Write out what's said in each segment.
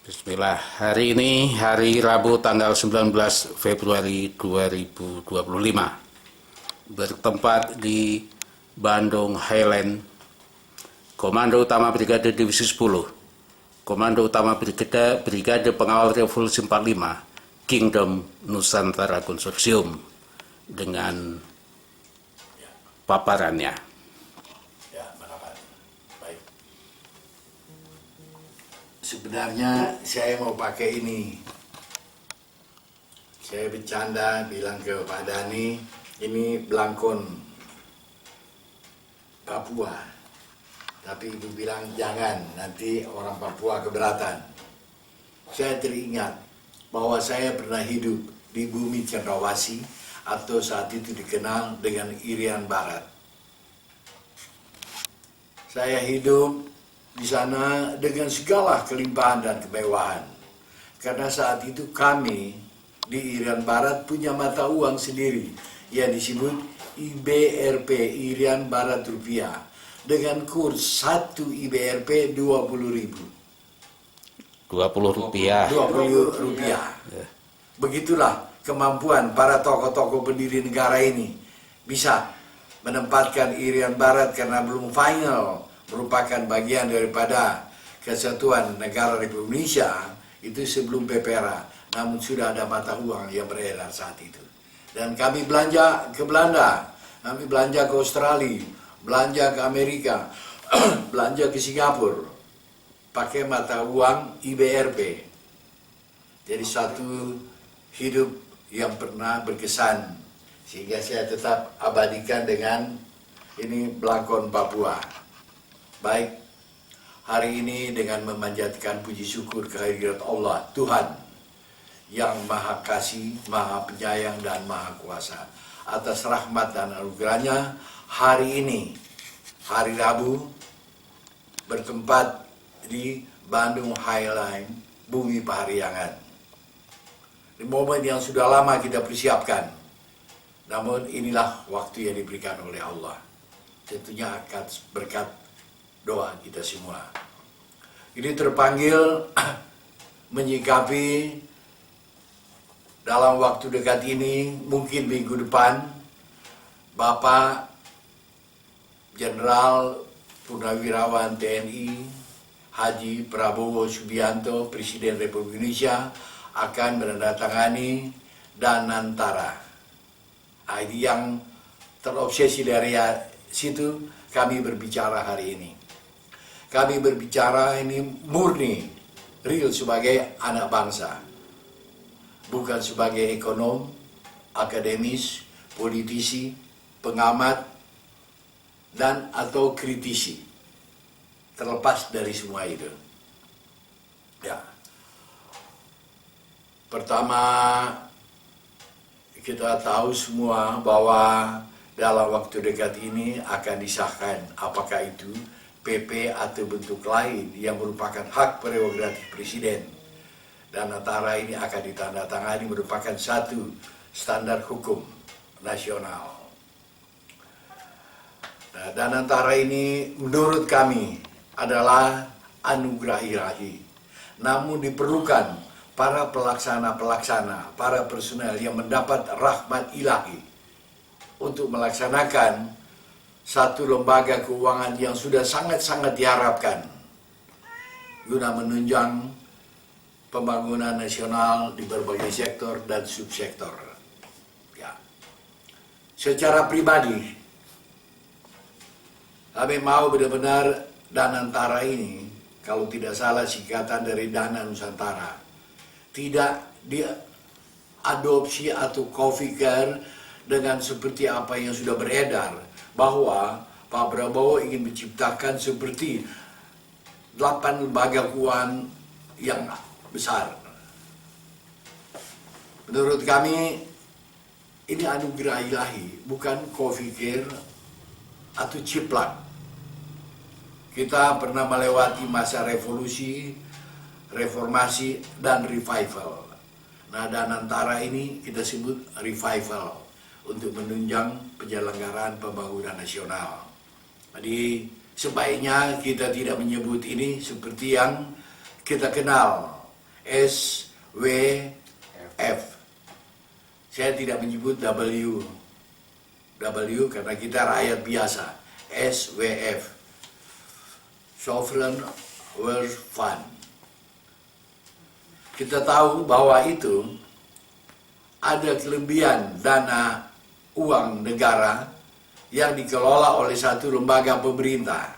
Bismillah, hari ini hari Rabu tanggal 19 Februari 2025 bertempat di Bandung Highland, Komando Utama Brigade Divisi 10, Komando Utama Brigade Pengawal Revolusi 45, Kingdom Nusantara Konsorsium dengan paparannya. Sebenarnya saya mau pakai ini. Saya bercanda bilang ke Pak Dhani, ini belangkon Papua. Tapi Ibu bilang jangan, nanti orang Papua keberatan. Saya teringat bahwa saya pernah hidup di bumi Cendrawasih atau saat itu dikenal dengan Irian Barat. Saya hidup di sana dengan segala kelimpahan dan kemewahan. Karena saat itu kami di Irian Barat punya mata uang sendiri yang disebut IBRP, Irian Barat Rupiah, dengan kurs 1 IBRP 20.000. 20 rupiah. 20 rupiah. Begitulah kemampuan para tokoh-tokoh pendiri negara ini bisa menempatkan Irian Barat karena belum final merupakan bagian daripada kesatuan negara Republik Indonesia itu sebelum PPRA, namun sudah ada mata uang yang beredar saat itu. Dan kami belanja ke Belanda, kami belanja ke Australia, belanja ke Amerika, belanja ke Singapura, pakai mata uang IBRP. Jadi satu hidup yang pernah berkesan, sehingga saya tetap abadikan dengan ini belangkon Papua. Baik, hari ini dengan memanjatkan puji syukur kehadirat Allah, Tuhan yang Maha Kasih, Maha Penyayang, dan Maha Kuasa. Atas rahmat dan anugerahnya, hari ini, hari Rabu, bertempat di Bandung Highland, Bumi Pahariangan. Di momen yang sudah lama kita persiapkan, namun inilah waktu yang diberikan oleh Allah. Tentunya akan berkat doa kita semua. Ini terpanggil menyikapi dalam waktu dekat ini, mungkin minggu depan, Bapak Jenderal Purnawirawan TNI Haji Prabowo Subianto, Presiden Republik Indonesia, akan menandatangani Danantara. Ini yang terobsesi dari situ kami berbicara hari ini. Kami berbicara ini murni, real sebagai anak bangsa. Bukan sebagai ekonom, akademis, politisi, pengamat, dan atau kritisi. Terlepas dari semua itu. Ya. Pertama, kita tahu semua bahwa dalam waktu dekat ini akan disahkan apakah itu PP atau bentuk lain yang merupakan hak prerogatif Presiden. Dan antara ini akan ditandatangani merupakan satu standar hukum nasional. Nah, dan antara ini menurut kami adalah anugerah ilahi. Namun diperlukan para pelaksana-pelaksana, para personel yang mendapat rahmat ilahi untuk melaksanakan satu lembaga keuangan yang sudah sangat-sangat diharapkan guna menunjang pembangunan nasional di berbagai sektor dan subsektor. Ya. Secara pribadi, kami mau benar-benar Danantara ini, kalau tidak salah singkatan dari Dana Nusantara, tidak diadopsi atau configure dengan seperti apa yang sudah beredar, bahwa Pak Prabowo ingin menciptakan seperti 8 lembaga keuangan yang besar. Menurut kami, ini anugerah ilahi, bukan configure atau ciplak. Kita pernah melewati masa revolusi, reformasi, dan revival. Nah, Danantara ini kita sebut revival untuk menunjang penyelenggaraan pembangunan nasional. Jadi sebaiknya kita tidak menyebut ini seperti yang kita kenal SWF. Saya tidak menyebut W karena kita rakyat biasa. SWF, Sovereign Wealth Fund. Kita tahu bahwa itu ada kelebihan dana uang negara yang dikelola oleh satu lembaga pemerintah.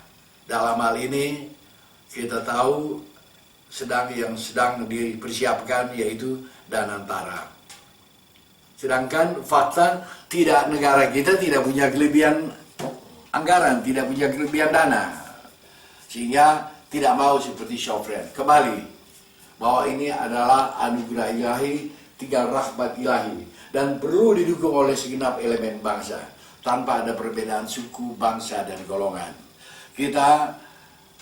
Dalam hal ini kita tahu yang sedang dipersiapkan yaitu Danantara. Sedangkan fakta negara kita tidak punya kelebihan anggaran, tidak punya kelebihan dana, sehingga tidak mau seperti sovereign. Kembali bahwa ini adalah anugerah ilahi, tinggal rahmat ilahi, dan perlu didukung oleh segenap elemen bangsa tanpa ada perbedaan suku, bangsa, dan golongan. Kita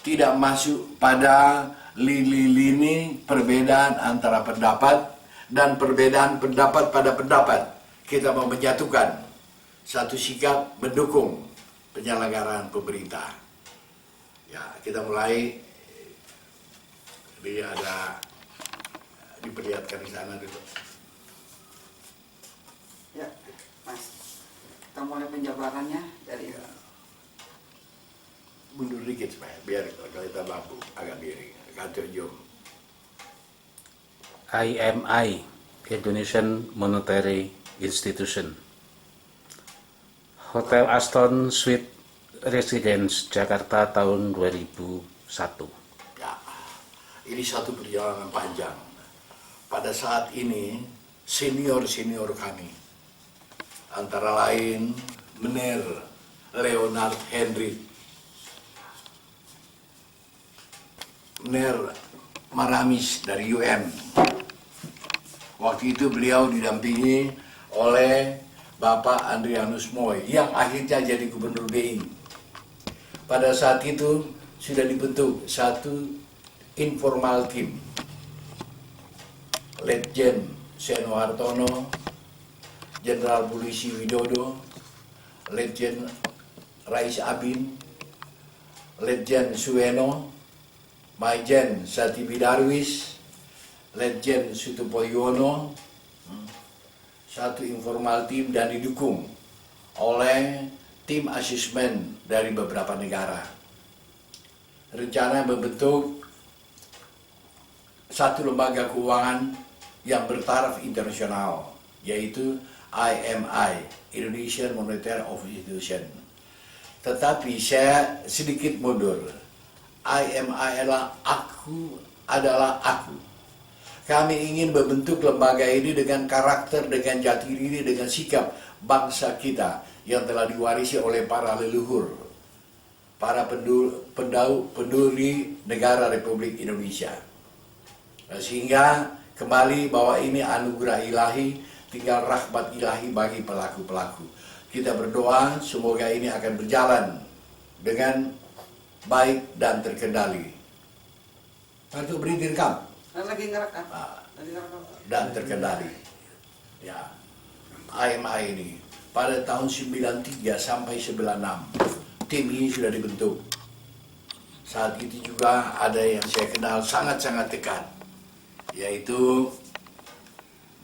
tidak masuk pada lini perbedaan antara pendapat dan perbedaan pendapat pada pendapat. Kita mau menyatukan satu sikap mendukung penyelenggaraan pemerintah. Ya, kita mulai. Dia ada diperlihatkan di sana dulu. Ya, Mas. Kita mulai penjabarannya dari Mundur dikit supaya biar kalau kita mampu agak miring. Kantor jom. IMI, Indonesian Monetary Institution. Hotel Aston Suite Residence, Jakarta tahun 2001. Ya, ini satu perjalanan panjang. Pada saat ini, senior-senior kami, antara lain Mener Leonard Henry, Mener Maramis dari UN. Waktu itu beliau didampingi oleh Bapak Andrianus Moy yang akhirnya jadi gubernur BI. Pada saat itu sudah dibentuk satu informal team. Letjen Seno Hartono, Jenderal Polisi Widodo, Letjen Rais Abin, Letjen Suweno, Maijen Satibi Darwis, Letjen Sutopoyono, satu informal tim, dan didukung oleh tim asesmen dari beberapa negara. Rencana membentuk satu lembaga keuangan yang bertaraf internasional, yaitu IMI, Indonesian Monetary Institution. Tetapi saya sedikit mundur. IMI adalah aku. Kami ingin membentuk lembaga ini dengan karakter, dengan jati diri, dengan sikap bangsa kita yang telah diwarisi oleh para leluhur, para pendiri negara Republik Indonesia. Sehingga kembali bahwa ini anugerah ilahi, tinggal rahmat ilahi bagi pelaku-pelaku. Kita berdoa semoga ini akan berjalan dengan baik dan terkendali. Untuk berhenti rekam. lagi ngerekam. Dan terkendali. Ya, IMI ini pada tahun 93 sampai 96 tim ini sudah dibentuk. Saat itu juga ada yang saya kenal sangat-sangat dekat, yaitu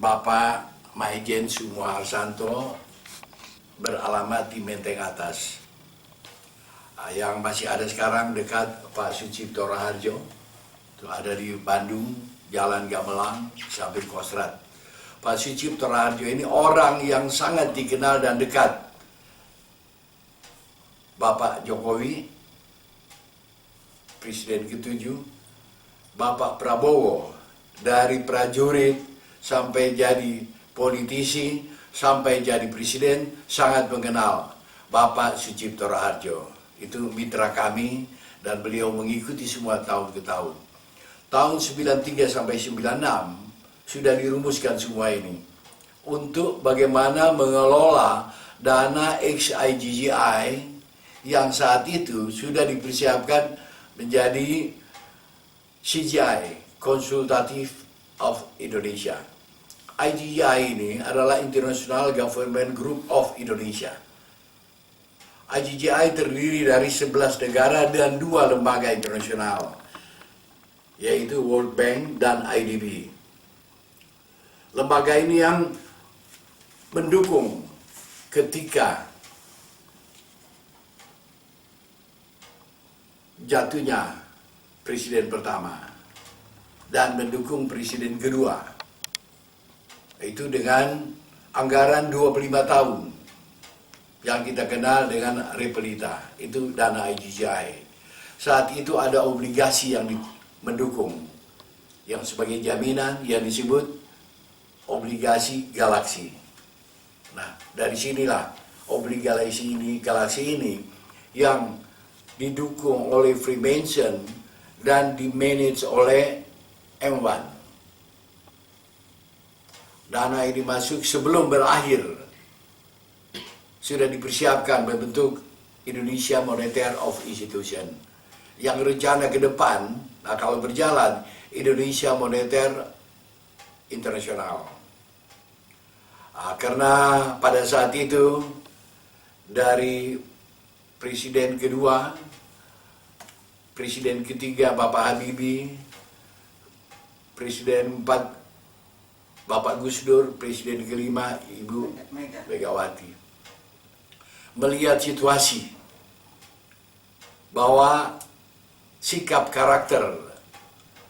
Bapak Maijen Sumo Harsanto, beralamat di Menteng Atas. Yang masih ada sekarang dekat Pak Sucipto Raharjo, itu ada di Bandung, Jalan Gamelang, samping Kostrat. Pak Sucipto Raharjo ini orang yang sangat dikenal dan dekat Bapak Jokowi, Presiden ke-7, Bapak Prabowo, dari prajurit sampai jadi politisi, sampai jadi presiden, sangat mengenal Bapak Sucipto Raharjo. Itu mitra kami dan beliau mengikuti semua tahun ke tahun. Tahun 93 sampai 96 sudah dirumuskan semua ini untuk bagaimana mengelola dana XIGGI yang saat itu sudah dipersiapkan menjadi CGI, Consultative of Indonesia. IGGI ini adalah International Government Group of Indonesia. IGGI terdiri dari 11 negara dan 2 lembaga internasional, yaitu World Bank dan IDB. Lembaga ini yang mendukung ketika jatuhnya presiden pertama dan mendukung presiden kedua, itu dengan anggaran 25 tahun yang kita kenal dengan Repelita, itu dana IGGI. Saat itu ada obligasi yang mendukung, yang sebagai jaminan yang disebut obligasi galaksi. Nah, dari sinilah obligasi ini, galaksi ini yang didukung oleh Freemason dan dimanage oleh M1. Dana ini masuk sebelum berakhir, sudah dipersiapkan berbentuk Indonesia Monetary of Institution. Yang rencana ke depan, nah kalau berjalan, Indonesia Monetary Internasional. Karena pada saat itu, dari presiden kedua, presiden ketiga Bapak Habibie, presiden empat Bapak Gus Dur, presiden kelima Ibu Megawati, melihat situasi bahwa sikap karakter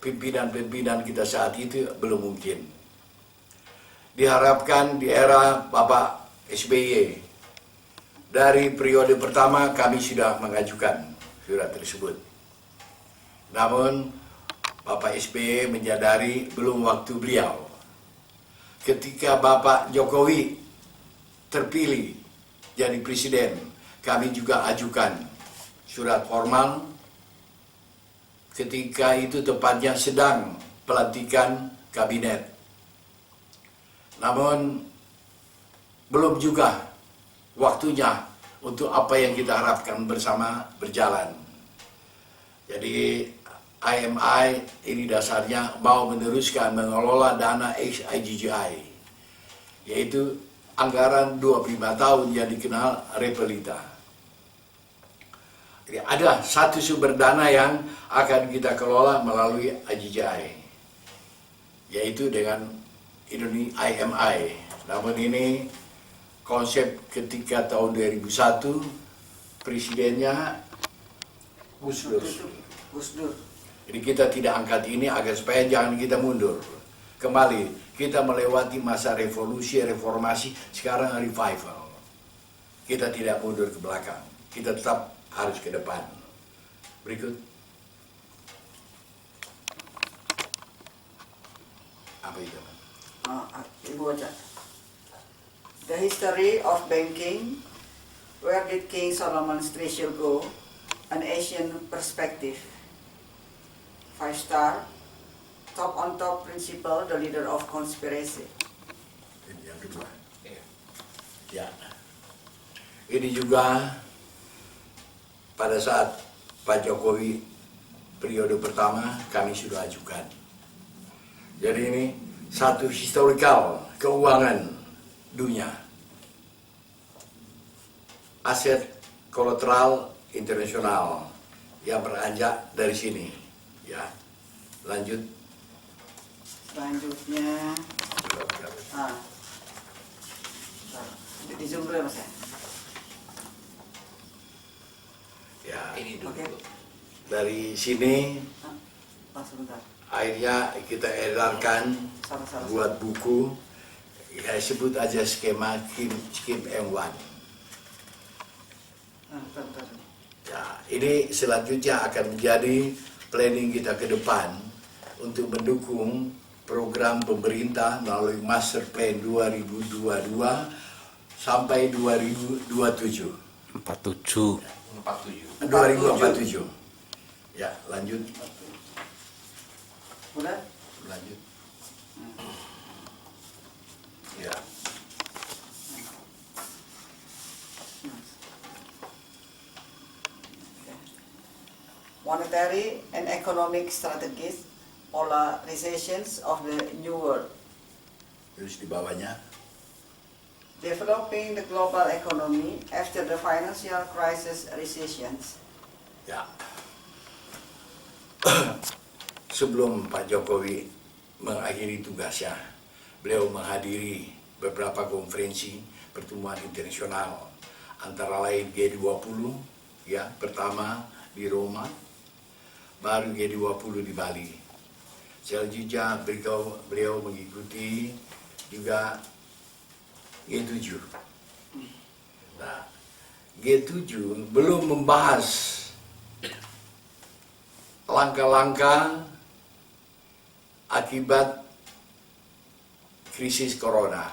pimpinan-pimpinan kita saat itu belum mungkin. Diharapkan di era Bapak SBY, dari periode pertama kami sudah mengajukan surat tersebut. Namun Bapak SBY menyadari belum waktu beliau. Ketika Bapak Jokowi terpilih jadi presiden, kami juga ajukan surat formal. Ketika itu tepatnya sedang pelantikan kabinet. Namun belum juga waktunya untuk apa yang kita harapkan bersama berjalan. Jadi IMI ini dasarnya mau meneruskan mengelola dana IGGI, yaitu anggaran 25 tahun yang dikenal Repelita. Jadi ada satu sumber dana yang akan kita kelola melalui IGGI, yaitu dengan IMI. Namun ini konsep ketika tahun 2001 presidennya Gus Dur. Jadi kita tidak angkat ini agar supaya jangan kita mundur. Kembali, kita melewati masa revolusi, reformasi, sekarang revival. Kita tidak mundur ke belakang, kita tetap harus ke depan. Berikut. Apa itu? Ibu baca. The history of banking, where did King Solomon's treasure go? An Asian perspective. 5-star, top on top principle, the leader of conspiracy. Ini yang kedua. Ya. Ini juga pada saat Pak Jokowi periode pertama kami sudah ajukan. Jadi ini satu historical keuangan dunia. Aset kolateral internasional yang beranjak dari sini. Ya, lanjut. Selanjutnya, di zoom dulu ya Mas ya. Ya, Ini dulu. Oke. dari sini Sebentar. akhirnya kita edarkan Salah. buat buku. Ya, sebut aja skema Kim M1. Bentar. Ya, ini selanjutnya akan menjadi planning kita ke depan untuk mendukung program pemerintah melalui Master Plan 2022 sampai 2027. 2047. Ya, lanjut. Udah? Lanjut. Ya. Monetary and economic strategies, polarizations of the new world. Terus di bawahnya. Developing the global economy after the financial crisis recessions. Ya. sebelum Pak Jokowi mengakhiri tugasnya, beliau menghadiri beberapa konferensi pertemuan internasional, antara lain G20, ya, pertama di Roma, baru G20 di Bali. Selanjutnya beliau mengikuti juga G7. Nah, G7 belum membahas langkah-langkah akibat krisis corona.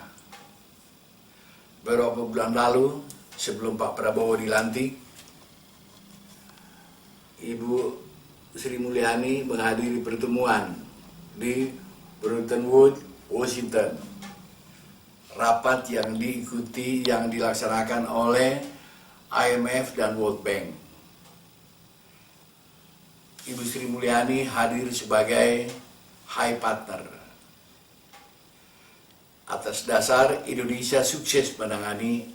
Beberapa bulan lalu, sebelum Pak Prabowo dilantik, Ibu Sri Mulyani menghadiri pertemuan di Bretton Woods, Washington. Rapat yang dilaksanakan oleh IMF dan World Bank. Ibu Sri Mulyani hadir sebagai high partner. Atas dasar Indonesia sukses menangani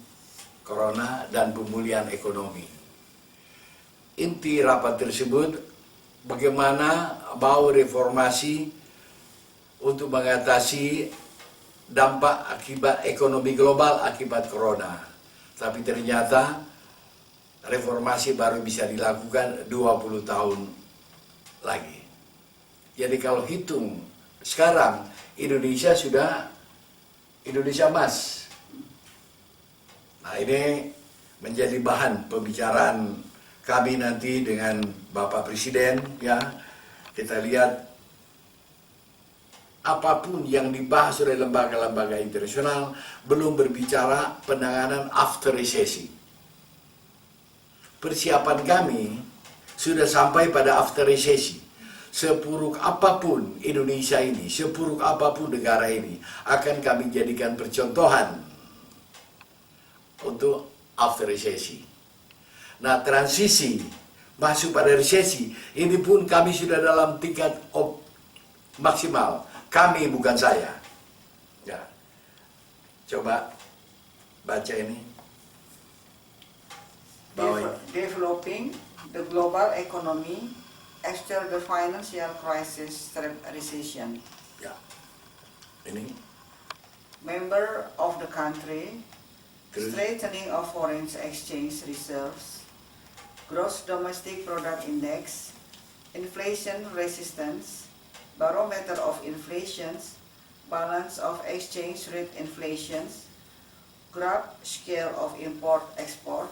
corona dan pemulihan ekonomi. Inti rapat tersebut bagaimana mau reformasi untuk mengatasi dampak akibat ekonomi global akibat corona. Tapi ternyata reformasi baru bisa dilakukan 20 tahun lagi. Jadi kalau hitung sekarang Indonesia sudah Indonesia emas. Nah, ini menjadi bahan pembicaraan kami nanti dengan Bapak Presiden, ya. Kita lihat apapun yang dibahas oleh lembaga-lembaga internasional belum berbicara penanganan after resesi. Persiapan kami sudah sampai pada after resesi. Sepuruk apapun Indonesia ini, sepuruk apapun negara ini, akan kami jadikan percontohan untuk after resesi. Nah, transisi masuk pada resesi, ini pun kami sudah dalam tingkat maksimal. Kami, bukan saya. Ya. Coba baca ini. Developing the global economy after the financial crisis recession. Ya. Ini. Member of the country, Terus. strengthening of foreign exchange reserves, gross domestic product index, inflation resistance, barometer of inflations, balance of exchange rate inflations, graph scale of import-export,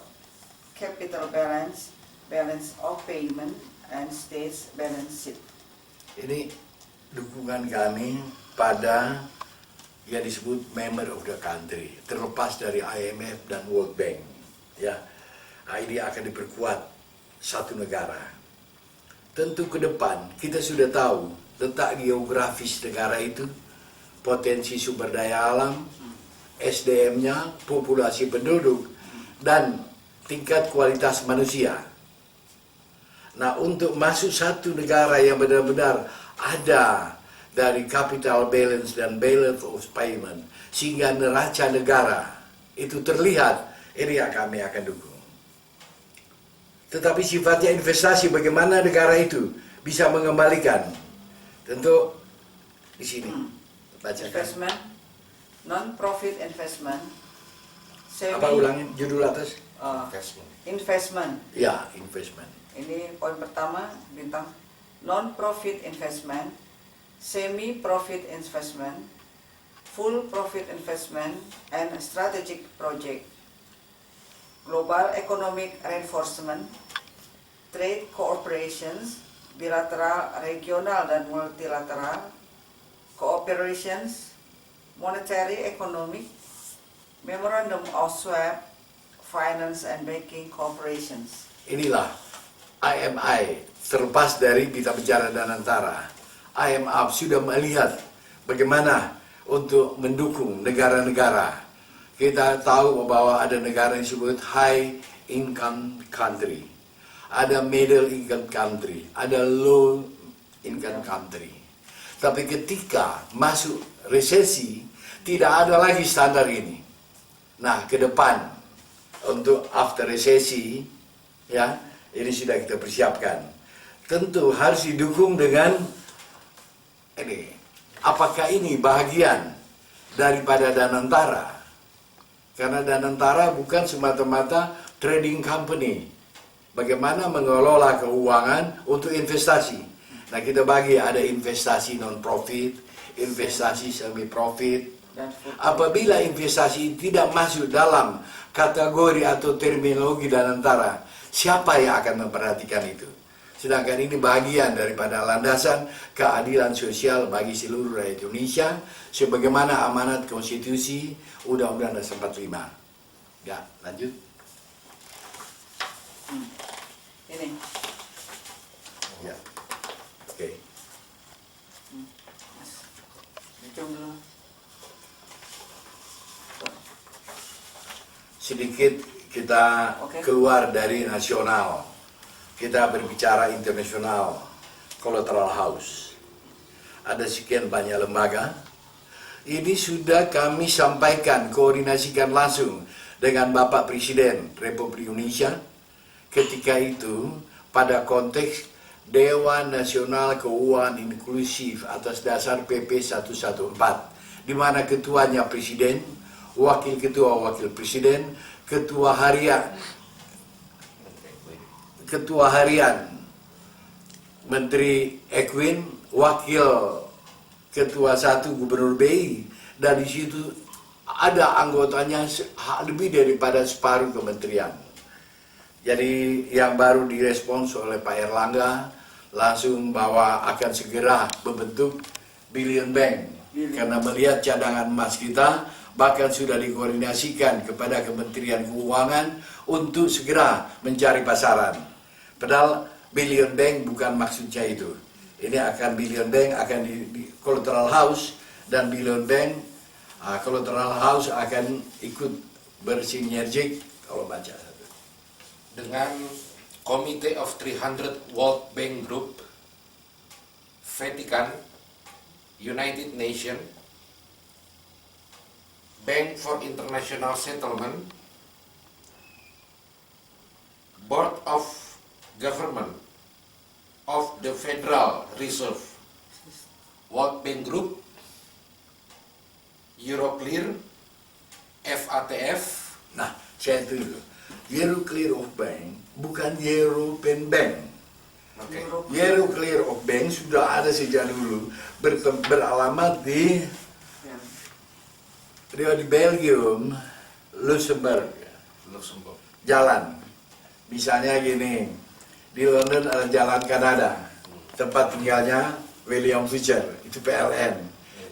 capital balance, balance of payment, and states balance sheet. Ini dukungan kami pada yang disebut member of the country, terlepas dari IMF dan World Bank. Ya, nah, ini akan diperkuat satu negara. Tentu ke depan kita sudah tahu letak geografis negara itu, potensi sumber daya alam, SDM-nya, populasi penduduk, dan tingkat kualitas manusia. Nah, untuk masuk satu negara yang benar-benar ada dari capital balance dan balance of payment, sehingga neraca negara itu terlihat, ini yang kami akan dukung. Tetapi sifatnya investasi, bagaimana negara itu bisa mengembalikan. Tentu di sini bacakan. Investment, non-profit investment, Apa ulangin judul atas? investment. Ya, investment. Ini poin pertama, bintang non-profit investment, semi-profit investment, full profit investment, and strategic project. Global economic reinforcement, trade cooperations, bilateral, regional, dan multilateral, cooperations, monetary economic, memorandum of swap, finance and banking cooperations. Inilah IMI, terlepas dari kita bicara dan antara. IMF sudah melihat bagaimana untuk mendukung negara-negara. Kita tahu bahwa ada negara yang disebut high income country, ada middle income country, ada low income country. Tapi ketika masuk resesi, tidak ada lagi standar ini. Nah, ke depan untuk after resesi, ya, ini sudah kita persiapkan. Tentu harus didukung dengan ini, apakah ini bagian daripada Danantara? Karena Danantara bukan semata-mata trading company. Bagaimana mengelola keuangan untuk investasi. Nah, kita bagi ada investasi non-profit, investasi semi-profit. Apabila investasi tidak masuk dalam kategori atau terminologi Danantara, siapa yang akan memperhatikan itu? Sedangkan ini bagian daripada landasan keadilan sosial bagi seluruh rakyat Indonesia, sebagaimana amanat konstitusi Undang-Undang Dasar 45. Ya, lanjut. Ini. Ya, oke. Mas, hitung dulu. Sedikit kita keluar dari nasional, kita berbicara internasional, collateral house. Ada sekian banyak lembaga. Ini sudah kami sampaikan, koordinasikan langsung dengan Bapak Presiden Republik Indonesia. Ketika itu pada konteks Dewan Nasional Keuangan Inklusif atas dasar PP 114, di mana ketuanya Presiden, wakil ketua wakil presiden, ketua harian Menteri Equin, wakil ketua 1 Gubernur BI, dan di situ ada anggotanya lebih daripada separuh kementerian. Jadi yang baru direspons oleh Pak Erlangga langsung bahwa akan segera membentuk Billion Bank, karena melihat cadangan emas kita bahkan sudah dikoordinasikan kepada Kementerian Keuangan untuk segera mencari pasaran. Padahal Billion Bank bukan maksudnya itu. Ini akan Billion Bank akan di Collateral House, dan Billion Bank Collateral House akan ikut bersinergik kalau baca dengan Committee of 300 World Bank Group, Vatican, United Nations, Bank for International Settlement, Board of Government of the Federal Reserve, World Bank Group, Euroclear, FATF. Nah, saya itu Euroclear of Bank bukan European Bank. Okay. Euroclear of Bank sudah ada sejak dulu, beralamat di Belgium, Luxembourg. Jalan, misalnya gini, di London ada jalan Kanada, tempat tinggalnya William Fisher, itu PLN.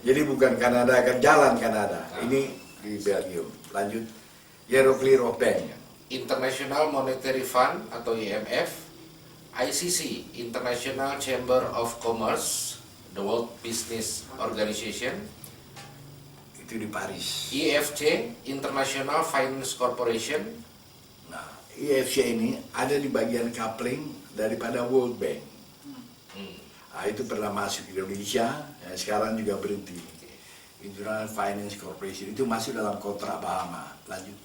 Jadi bukan Kanada, kan jalan Kanada. Ini di Belgium. Lanjut, Euroclear of Bank. International Monetary Fund atau IMF, ICC, International Chamber of Commerce, the World Business Organization, Itu di Paris. IFC, International Finance Corporation. Nah, IFC ini ada di bagian coupling daripada World Bank. Nah, itu pernah masuk ke Indonesia, ya, sekarang juga berhenti. International Finance Corporation itu masuk dalam kontrak Bahama. Lanjut.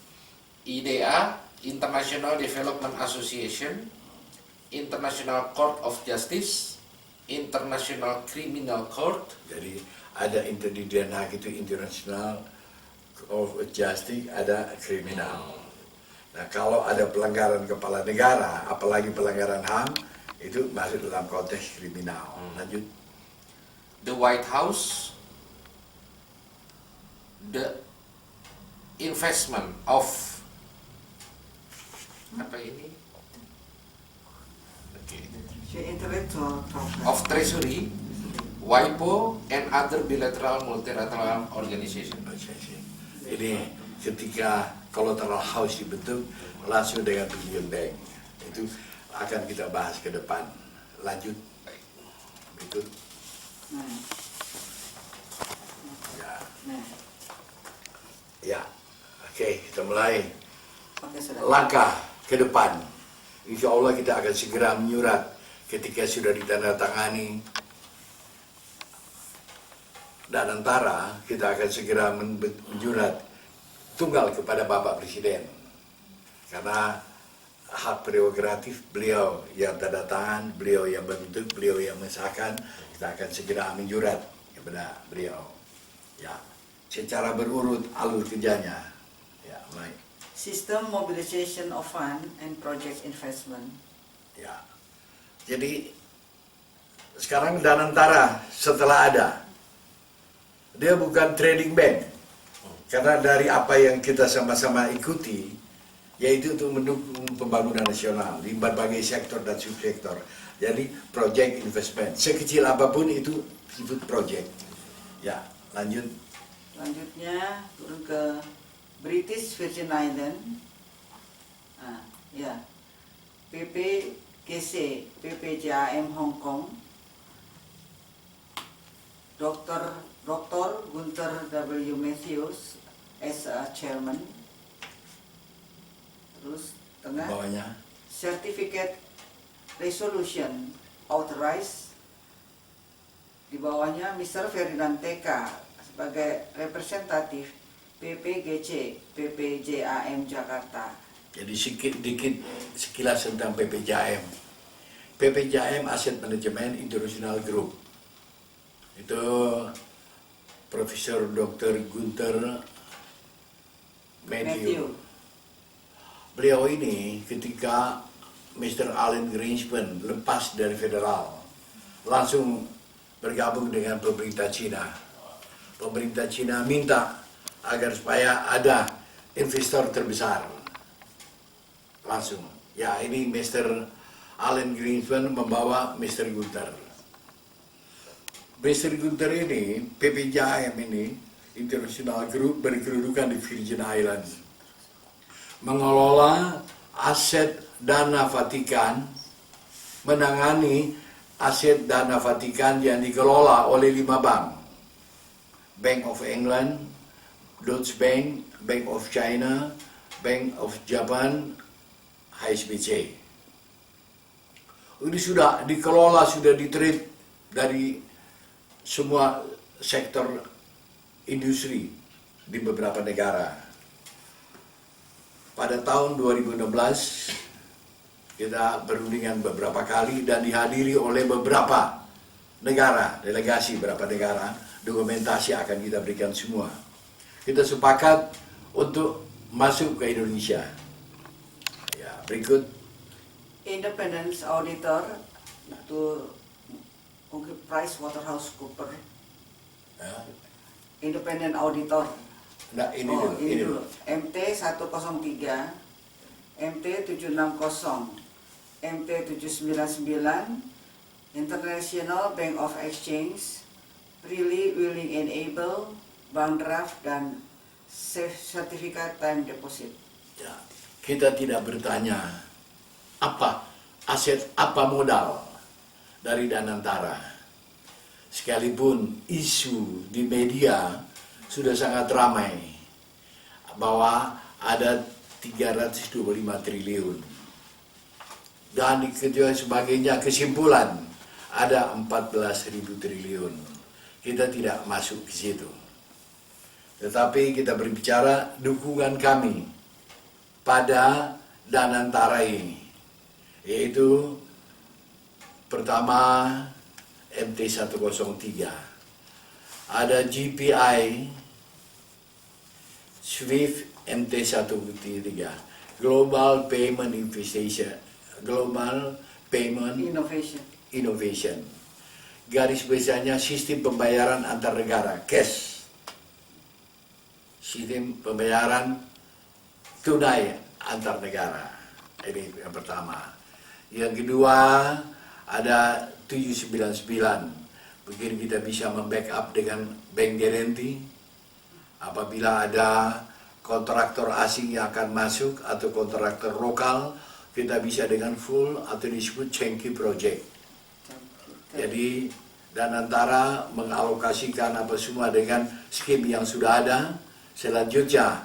IDA, International Development Association, International Court of Justice, International Criminal Court. Jadi ada di Den Haag itu International of Justice, ada kriminal. Nah, kalau ada pelanggaran kepala negara, apalagi pelanggaran HAM, itu masuk dalam konteks kriminal. Lanjut. The White House, the investment of apa ini? Okay. The intellectual property. Of Treasury, WIPO, and other bilateral multilateral organization. Ini ketika Collateral House dibentuk langsung dengan Billion Bank, itu akan kita bahas ke depan. Lanjut. Berikut. Ya. Ya. Oke, kita mulai. Oke, sudah. Langkah ke depan. Insya Allah kita akan segera menyurat ketika sudah ditandatangani Danantara, kita akan segera menyurat tunggal kepada Bapak Presiden, karena hak prerogatif beliau yang tanda tangan, beliau yang membentuk, beliau yang mengesahkan. Kita akan segera menyurat benar beliau. Ya, secara berurut alur kerjanya. Ya, baik. System mobilization of fund and project investment. Ya. Jadi sekarang Danantara setelah ada, dia bukan trading bank. Karena dari apa yang kita sama-sama ikuti, yaitu untuk mendukung pembangunan nasional di berbagai sektor dan subsektor. Jadi project investment, sekecil apapun itu disebut project. Ya, lanjut. Selanjutnya turun ke British Virgin Island. Nah, ya. PPGC, PPJAM Hong Kong. Dr. Gunther W. Matthews as a chairman. Terus tengah Bawahnya. Certificate Resolution Authorized. Di bawahnya Mr. Ferdinand TK sebagai representatif PPGC PPJAM Jakarta. Jadi sedikit sekilas tentang PPJAM. PPJAM Asset Management International Group. Itu Profesor Dr. Gunther Matthew. Beliau ini ketika Mr. Alan Greenspan lepas dari federal, langsung bergabung dengan pemerintah Cina. Pemerintah Cina minta agar supaya ada investor terbesar. Langsung. Ya, ini Mr. Alan Greenspan membawa Mr. Gunther. Mr. Gunther ini, PPJAM ini, International Group berkedudukan di Virgin Islands. Mengelola aset dana Vatikan, menangani aset dana Vatikan yang dikelola oleh 5 bank. Bank of England, Deutsche Bank, Bank of China, Bank of Japan, HSBC. Ini sudah dikelola, sudah di-trade dari semua sektor industri di beberapa negara. Pada tahun 2016, kita berundingan beberapa kali dan dihadiri oleh beberapa negara, delegasi beberapa negara, dokumentasi akan kita berikan semua. Kita sepakat untuk masuk ke Indonesia. Ya, berikut. Independence Auditor itu PricewaterhouseCoopers. Ya. Independent Auditor. Nah, ini dulu. MT 103, MT 760, MT 799, International Bank of Exchange, Really Willing and Able, Bank Draft, dan Safe Certificate Time Deposit. Ya, kita tidak bertanya apa aset, apa modal dari Danantara. Sekalipun isu di media sudah sangat ramai bahwa ada 325 triliun. Dan dikejar sebagainya, kesimpulan ada 14.000 triliun. Kita tidak masuk ke situ. Tetapi kita berbicara dukungan kami pada Danantara ini, yaitu pertama MT 103, ada GPI, SWIFT MT 103, Global Payment Innovation. Garis besarnya sistem pembayaran antar negara, cash. Sistem pembayaran tunai antar negara. Ini yang pertama. Yang kedua ada 799. Begini kita bisa membackup dengan bank guarantee apabila ada kontraktor asing yang akan masuk atau kontraktor lokal, kita bisa dengan full atau disebut turnkey project. Jadi Danantara mengalokasikan apa semua dengan skim yang sudah ada. Selanjutnya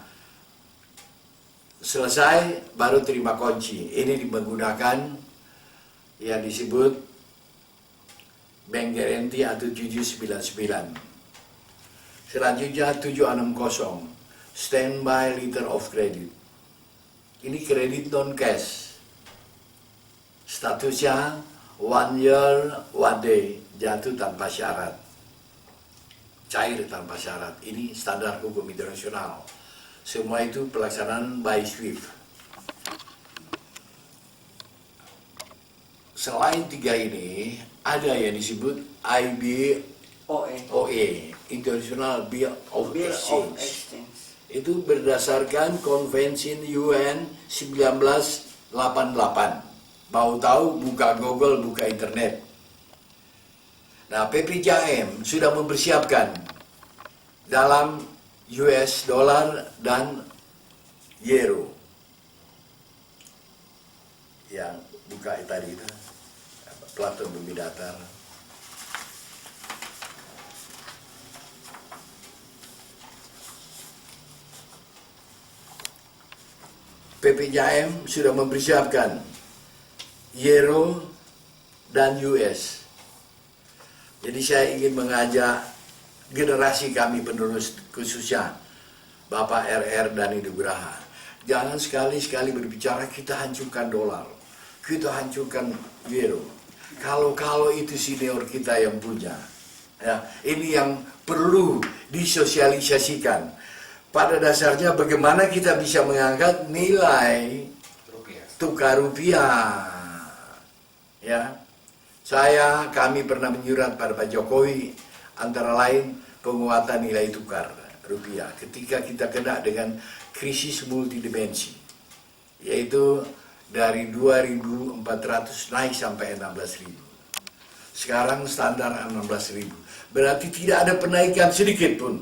selesai baru terima kunci. Ini menggunakan yang disebut bank guarantee atau 799. Selanjutnya 760, standby letter of credit. Ini kredit non cash. Statusnya 1 year 1 day, jatuh tanpa syarat. cair tanpa syarat. Ini standar hukum internasional. Semua itu pelaksanaan by SWIFT. Selain tiga ini, ada yang disebut IBOE, International Bill of Exchange. Itu berdasarkan Konvensi UN 1988. Mau tahu, buka Google, buka internet. Nah, PPJM sudah mempersiapkan dalam US dollar dan euro. Yang buka tadi itu, Platon bumi datar. PPJM sudah mempersiapkan euro dan US. Jadi saya ingin mengajak generasi kami penerus, khususnya Bapak RR dan Ibu Graha, jangan sekali-sekali berbicara kita hancurkan dolar, kita hancurkan euro. Kalau itu senior kita yang punya, ya, ini yang perlu disosialisasikan. Pada dasarnya bagaimana kita bisa mengangkat nilai tukar rupiah, ya. Kami pernah menyurat pada Pak Jokowi, antara lain penguatan nilai tukar rupiah ketika kita kena dengan krisis multidimensi, yaitu dari 2.400 naik sampai 16.000. Sekarang standar 16.000. Berarti tidak ada penaikan sedikit pun.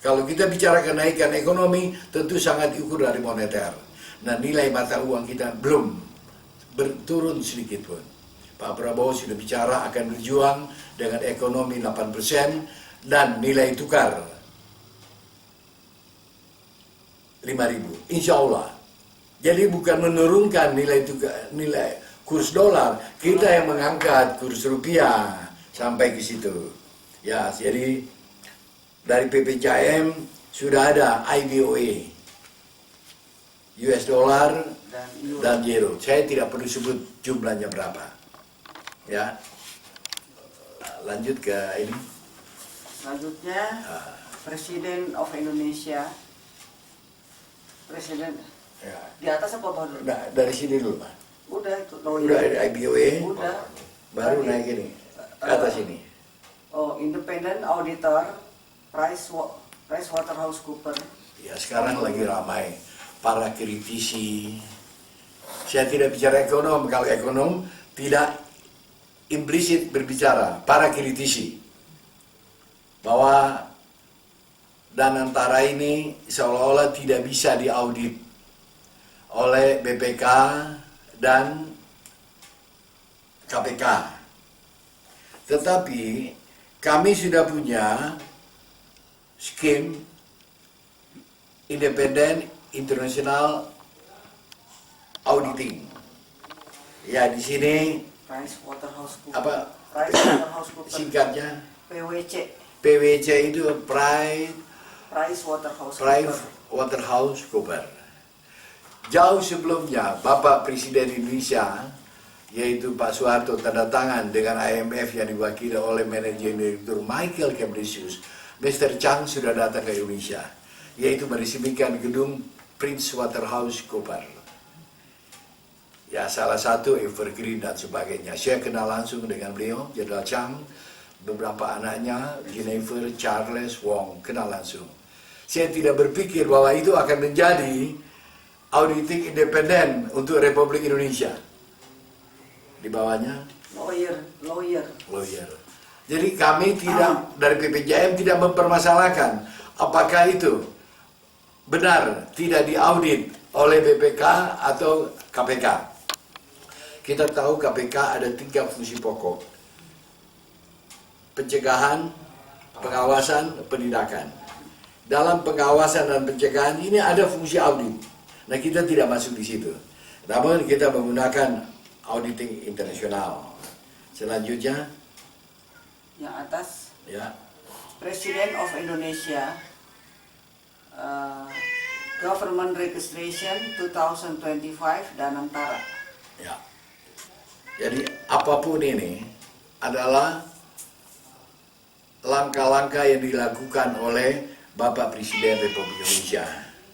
Kalau kita bicara kenaikan ekonomi, tentu sangat diukur dari moneter. Nah, nilai mata uang kita belum berturun sedikit pun. Pak Prabowo sudah bicara akan berjuang dengan ekonomi 8% dan nilai tukar 5.000. Insya Allah. Jadi bukan menurunkan nilai kurs dolar, kita yang mengangkat kurs rupiah sampai ke situ. Ya, jadi dari PPJM sudah ada IBOE, US dollar dan euro. Saya tidak perlu sebut jumlahnya berapa. Ya, lanjut ke ini. Selanjutnya, Presiden of Indonesia, Presiden. Ya. Di atas apa bawah dulu? Nah, dari sini dulu, Pak. Udah itu. Udah ada IBOE. Udah. Baru Tadi, naik ini. Ke atas ini. Oh, Independent Auditor, PricewaterhouseCoopers. Ya, sekarang lagi ramai para kritisi. Saya tidak bicara ekonom. Kalau ekonom tidak implisit berbicara. Para kritisi. Bahwa Danantara ini seolah-olah tidak bisa diaudit oleh BPK dan KPK. Tetapi kami sudah punya skim Independent International Auditing. Ya, di sini PricewaterhouseCoopers. apa PricewaterhouseCoopers. singkatnya? PwC. PwC itu PricewaterhouseCoopers. Jauh sebelumnya, Bapak Presiden Indonesia, yaitu Pak Soeharto, tanda tangan dengan IMF yang diwakili oleh Managing Director Michael Cambricius, Mr. Chang sudah datang ke Indonesia, yaitu meresmikan gedung PricewaterhouseCoopers. Ya, salah satu evergreen dan sebagainya. Saya kenal langsung dengan beliau, Jenderal Chang, beberapa anaknya, Jennifer, Charles, Wong, kenal langsung. Saya tidak berpikir bahwa itu akan menjadi auditing independen untuk Republik Indonesia. Di bawahnya lawyer. Jadi kami tidak, dari PPJM tidak mempermasalahkan apakah itu benar tidak diaudit oleh BPK atau KPK. Kita tahu KPK ada 3 fungsi pokok: pencegahan, pengawasan, penindakan. Dalam pengawasan dan pencegahan ini ada fungsi audit. Nah, kita tidak masuk di situ. Namun kita menggunakan auditing internasional. Selanjutnya, Yang atas, ya, President of Indonesia, Government Registration 2025 Danantara. ya. Jadi apapun ini adalah langkah-langkah yang dilakukan oleh Bapak Presiden Republik Indonesia.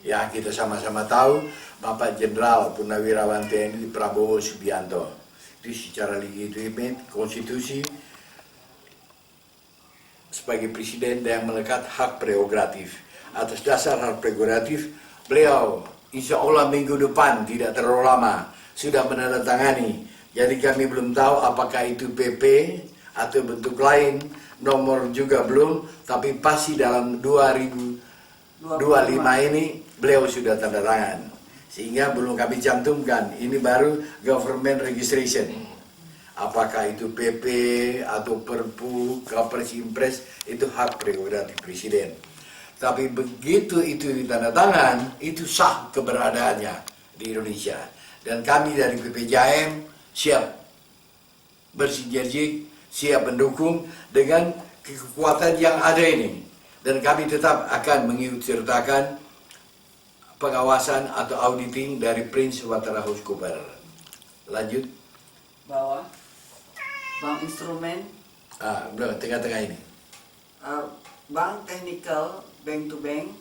Ya, kita sama-sama tahu Bapak Jenderal Purnawirawan TNI Prabowo Subianto itu secara legitimate konstitusi sebagai presiden yang melekat hak prerogatif. Atas dasar hak prerogatif, beliau insya Allah minggu depan tidak terlalu lama sudah menandatangani. Jadi kami belum tahu apakah itu PP atau bentuk lain, nomor juga belum, tapi pasti dalam 2025 ini beliau sudah tanda tangan. Sehingga belum kami cantumkan, ini baru government registration. Apakah itu PP atau Perpu, Kepres, Impres, itu hak prerogatif presiden. Tapi begitu itu ditandatangan, itu sah keberadaannya di Indonesia. Dan kami dari PPJAM siap bersinergi, siap mendukung dengan kekuatan yang ada ini. Dan kami tetap akan mengikutsertakan pengawasan atau auditing dari PricewaterhouseCoopers. Lanjut. Bawah. Bank instrumen. Belum, tengah-tengah ini. Bank technical, bank to bank.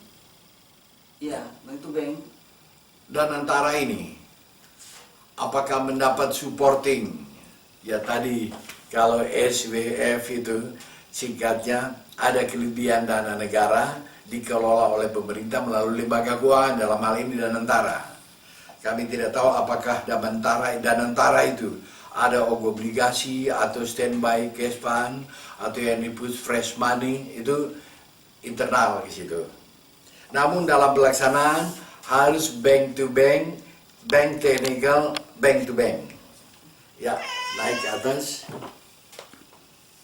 Ya, bank to bank. Dan antara ini, apakah mendapat supporting? Ya tadi, kalau SWF itu singkatnya ada kelebihan dana negara dikelola oleh pemerintah melalui lembaga keuangan, dalam hal ini Danantara. Kami tidak tahu apakah Danantara itu ada obligasi atau standby cash fund atau yang disebut fresh money, itu internal di situ. Namun dalam pelaksanaan harus bank to bank, bank technical, bank to bank. Ya, naik ke atas.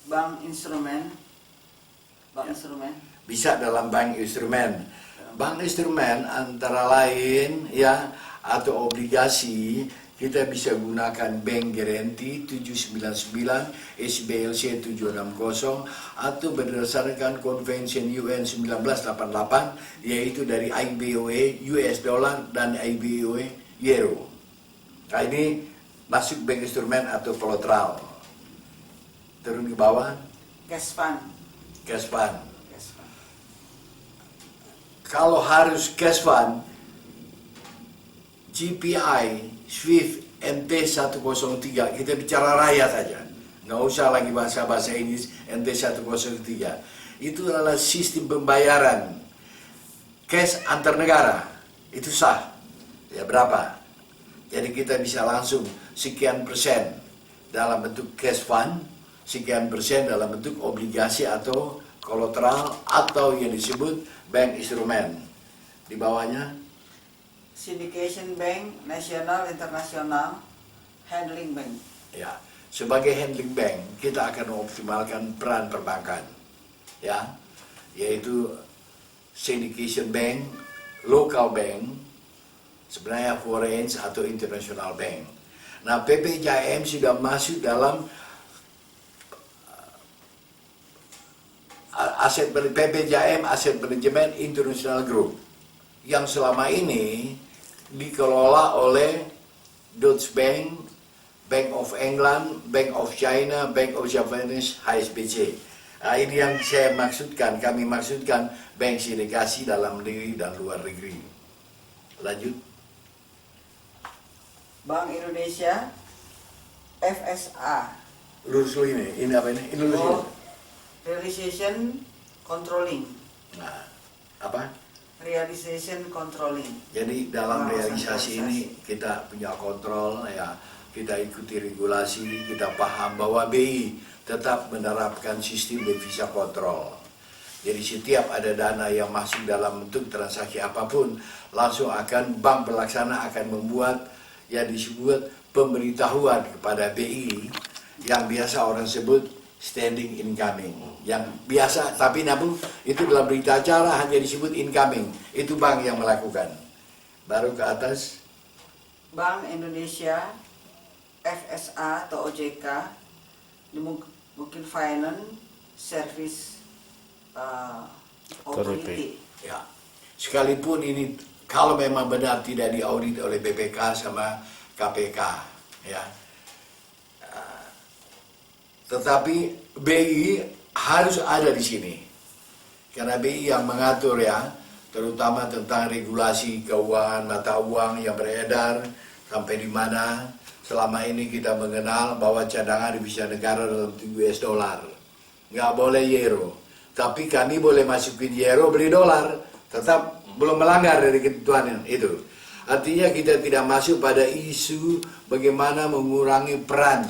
Bank instrumen. Bank instrumen. Bisa dalam bank instrumen. Bank instrumen antara lain ya atau obligasi kita bisa gunakan bank guarantee 799, SBLC 760 atau berdasarkan Convention UN 1988 yaitu dari IBOE US dollar dan IBOE euro. Nah ini masuk bank instrumen atau collateral. Turun ke bawah. Cash fund. Cash fund. Cash fund. Kalau harus cash fund, GPI, SWIFT, MT103, kita bicara rakyat saja. Nggak usah lagi bahasa-bahasa Inggris, MT103. Itu adalah sistem pembayaran cash antar negara. Itu sah. Ya berapa? Jadi kita bisa langsung sekian persen dalam bentuk cash fund, sekian persen dalam bentuk obligasi atau kolateral atau yang disebut bank instrumen. Di bawahnya Syndication bank, nasional, internasional, handling bank. ya, sebagai handling bank kita akan mengoptimalkan peran perbankan. Ya, yaitu syndication bank, local bank, sebenarnya foreign atau international bank. Nah, PPJAM sudah masuk dalam aset PPJAM Asset Management International Group yang selama ini dikelola oleh Deutsche Bank, Bank of England, Bank of China, Bank of Japanese, HSBC. Nah, ini yang saya maksudkan, kami maksudkan bank sindikasi dalam negeri dan luar negeri. Lanjut. Bank Indonesia, FSA. Lurus dulu ini apa ini? Ini lurus dulu. Realization controlling. Nah, apa? Realization controlling. Jadi dalam Pengawasan realisasi ini realisasi. kita punya kontrol ya, kita ikuti regulasi, kita paham bahwa BI tetap menerapkan sistem devisa kontrol. Jadi setiap ada dana yang masuk dalam bentuk transaksi apapun, langsung akan bank pelaksana akan membuat yang disebut pemberitahuan kepada BI yang biasa orang sebut standing incoming, yang biasa tapi namun itu dalam berita acara hanya disebut incoming, itu bank yang melakukan. Baru ke atas Bank Indonesia, FSA atau OJK, mungkin Finance Service Authority. ya, sekalipun ini kalau memang benar tidak diaudit oleh BPK sama KPK ya. Tetapi BI harus ada di sini. Karena BI yang mengatur ya, terutama tentang regulasi keuangan mata uang yang beredar, sampai di mana selama ini kita mengenal bahwa cadangan devisa negara dalam US dollar. Nggak boleh euro. Tapi kami boleh masukin euro beli dolar. Tetap belum melanggar dari ketentuan itu. Artinya kita tidak masuk pada isu bagaimana mengurangi peran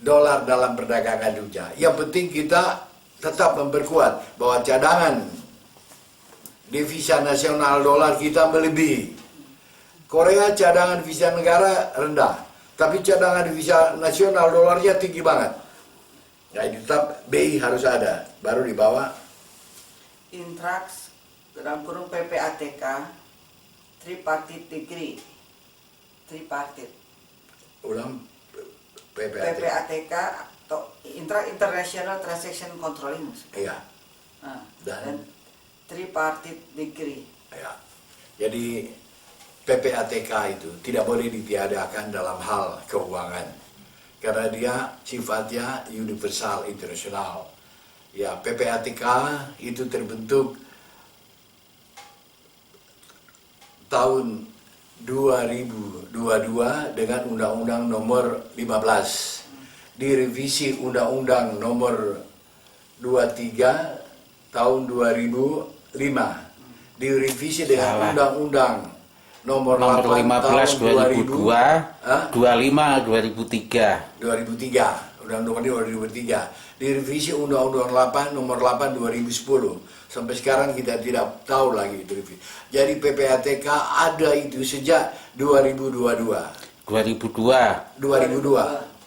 dolar dalam perdagangan dunia. Yang penting kita tetap memperkuat bahwa cadangan devisa nasional dolar kita melebihi. Korea cadangan devisa negara rendah, tapi cadangan devisa nasional dolarnya tinggi banget. Ya, tetap BI harus ada, baru dibawa. Intrax dalam kurung PPATK tripartite degree. Tripartite. Ulang PPATK. PPATK atau International Transaction Controlling. Iya. Nah, Dan tripartite degree. ya. Jadi PPATK itu tidak boleh ditiadakan dalam hal keuangan karena dia sifatnya universal internasional. Ya, PPATK itu terbentuk tahun 2022 dengan Undang-Undang Nomor 15. Direvisi Undang-Undang Nomor 23 tahun 2005. Direvisi dengan Undang-Undang Nomor 8 15 tahun 2002, 25 2003. 2003, Undang-Undang 2003. Direvisi Undang-Undang 8 Nomor 8 2010. Sampai sekarang kita tidak tahu lagi itu. Jadi PPATK ada itu sejak 2022.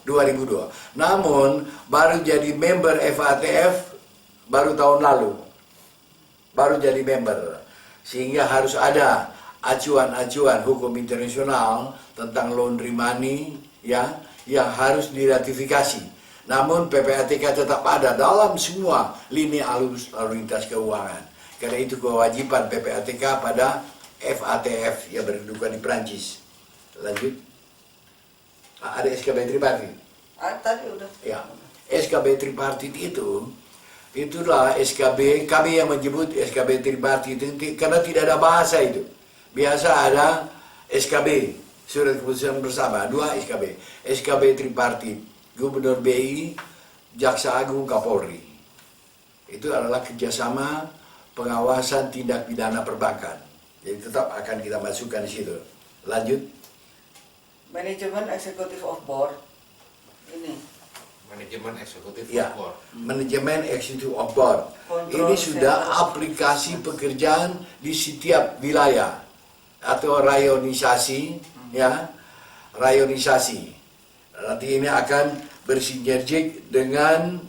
2002. Namun baru jadi member FATF baru tahun lalu. Baru jadi member. Sehingga harus ada acuan-acuan hukum internasional tentang laundry money ya yang harus diratifikasi. Namun PPATK tetap ada dalam semua lini alur lalu lintas keuangan. Karena itu kewajiban PPATK pada FATF yang berkedudukan di Perancis. Lanjut. Ada SKB tripartit. Tadi udah. Ya, SKB tripartit itulah SKB, kami yang menyebut SKB tripartit itu karena tidak ada bahasa itu. Biasa ada SKB, surat keputusan bersama, 2 SKB. SKB tripartit, Gubernur BI, Jaksa Agung, Kapolri. Itu adalah kerjasama pengawasan tindak pidana perbankan. Jadi tetap akan kita masukkan di situ. Lanjut. Manajemen Executive of Board. Ini. Manajemen eksekutif Ya, board. manajemen executive of board. Kontrol Ini sudah sentral. aplikasi pekerjaan di setiap wilayah atau rayonisasi, ya, rayonisasi. Nanti ini akan bersinergik dengan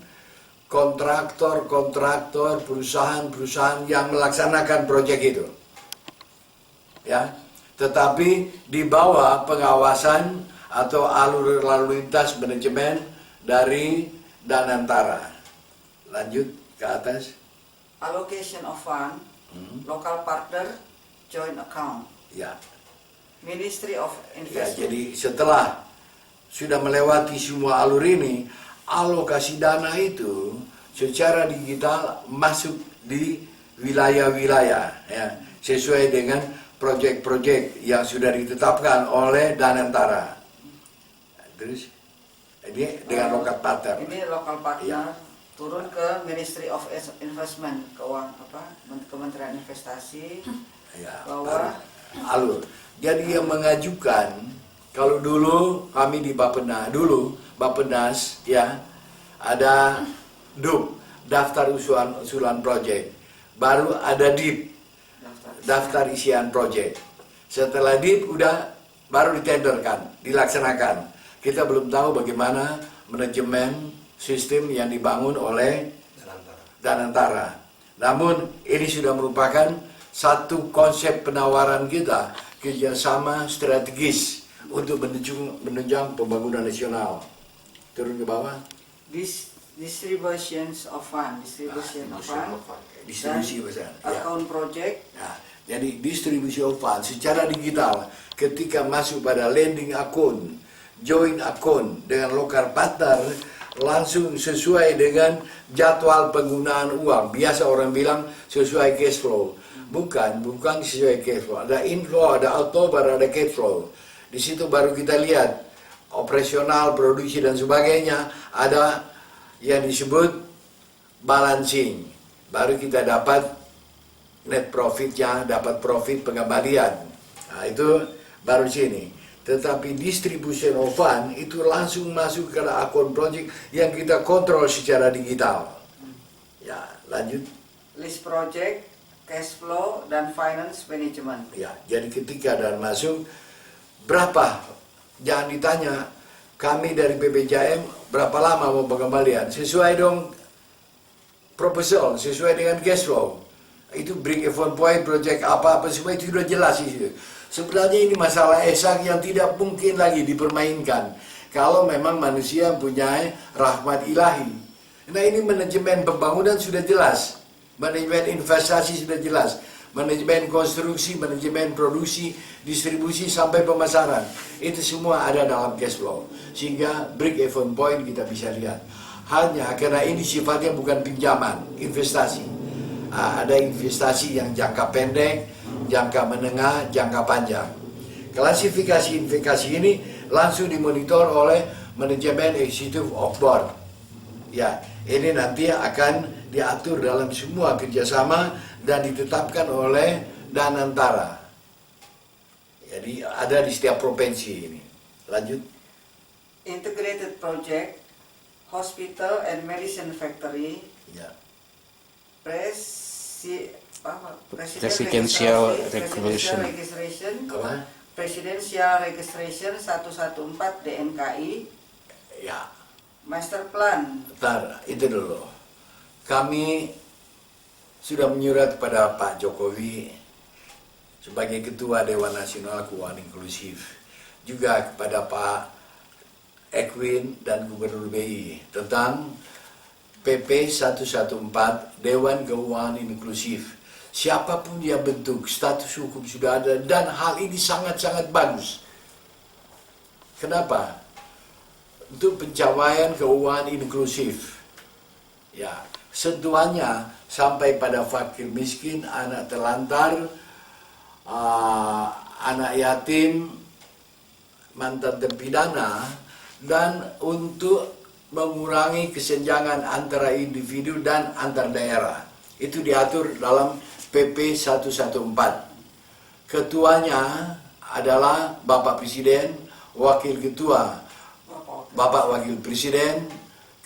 kontraktor-kontraktor, perusahaan-perusahaan yang melaksanakan proyek itu, ya. Tetapi di bawah pengawasan atau alur lalu lintas manajemen dari Danantara. Lanjut ke atas. Allocation of fund, local partner, joint account, Ya, Ministry of ya, Investment. jadi setelah sudah melewati semua alur ini, alokasi dana itu secara digital masuk di wilayah-wilayah, ya, sesuai dengan proyek-proyek yang sudah ditetapkan oleh Danantara. Terus ini dengan local partner. Ini local partner Iya. turun ke Ministry of Investment, Kementerian Investasi, Ya, bahwa alur. Jadi yang mengajukan, kalau dulu kami di Bappenas ya ada DUP, daftar usulan proyek. Baru ada DIP, daftar isian proyek. Setelah DIP udah baru ditenderkan, dilaksanakan. Kita belum tahu bagaimana manajemen sistem yang dibangun oleh Danantara. Namun ini sudah merupakan satu konsep penawaran kita, kerjasama strategis untuk menunjang pembangunan nasional. Turun ke bawah. distributions of fund, Distribusi besar. Ya. account project, Nah, jadi distribusi of fund secara digital ketika masuk pada lending account, joint account dengan local partner langsung sesuai dengan jadwal penggunaan uang. Biasa orang bilang sesuai cash flow. Bukan sesuai cash flow. Ada inflow, ada outflow, baru ada cash flow. Di situ baru kita lihat operasional, produksi dan sebagainya. Ada yang disebut balancing. Baru kita dapat net profitnya, dapat profit pengembalian. Nah, itu baru sini. Tetapi distribution of fund itu langsung masuk ke akun project yang kita kontrol secara digital. Ya, lanjut. List project, cash flow, dan finance management. Ya, jadi ketika dan masuk berapa? Jangan ditanya kami dari BPJM berapa lama mau pengembalian. Sesuai dong proposal, sesuai dengan cash flow. Itu break even point, project apa-apa semua itu sudah jelas itu. Sebenarnya ini masalah esak yang tidak mungkin lagi dipermainkan kalau memang manusia punya rahmat ilahi. Nah, ini manajemen pembangunan sudah jelas, manajemen investasi sudah jelas, manajemen konstruksi, manajemen produksi, distribusi sampai pemasaran. Itu semua ada dalam cash flow. Sehingga break even point kita bisa lihat. Hanya karena ini sifatnya bukan pinjaman, investasi. Ada investasi yang jangka pendek, jangka menengah, jangka panjang. Klasifikasi investasi ini langsung dimonitor oleh manajemen executive of board. Ya, ini nanti akan diatur dalam semua kerjasama dan ditetapkan oleh Danantara. Jadi ada di setiap provinsi ini. Lanjut. Integrated project, hospital and medicine factory, Ya. Presidential Presidential Regulation. Registration, Apa? Presidential Registration 114 DNKI, Ya. Master Plan. Bentar, itu dulu. Kami sudah menyurat kepada Pak Jokowi sebagai Ketua Dewan Nasional Keuangan Inklusif, juga kepada Pak Ekwin dan Gubernur BI tentang PP 114 Dewan Keuangan Inklusif. Siapapun dia bentuk, status hukum sudah ada dan hal ini sangat-sangat bagus. Kenapa? Untuk pencapaian keuangan inklusif. Ya, sentuhannya sampai pada fakir miskin, anak terlantar, anak yatim, mantan terpidana, dan untuk mengurangi kesenjangan antara individu dan antar daerah. Itu diatur dalam PP 114. Ketuanya adalah Bapak Presiden, Wakil Ketua Bapak Wakil Presiden,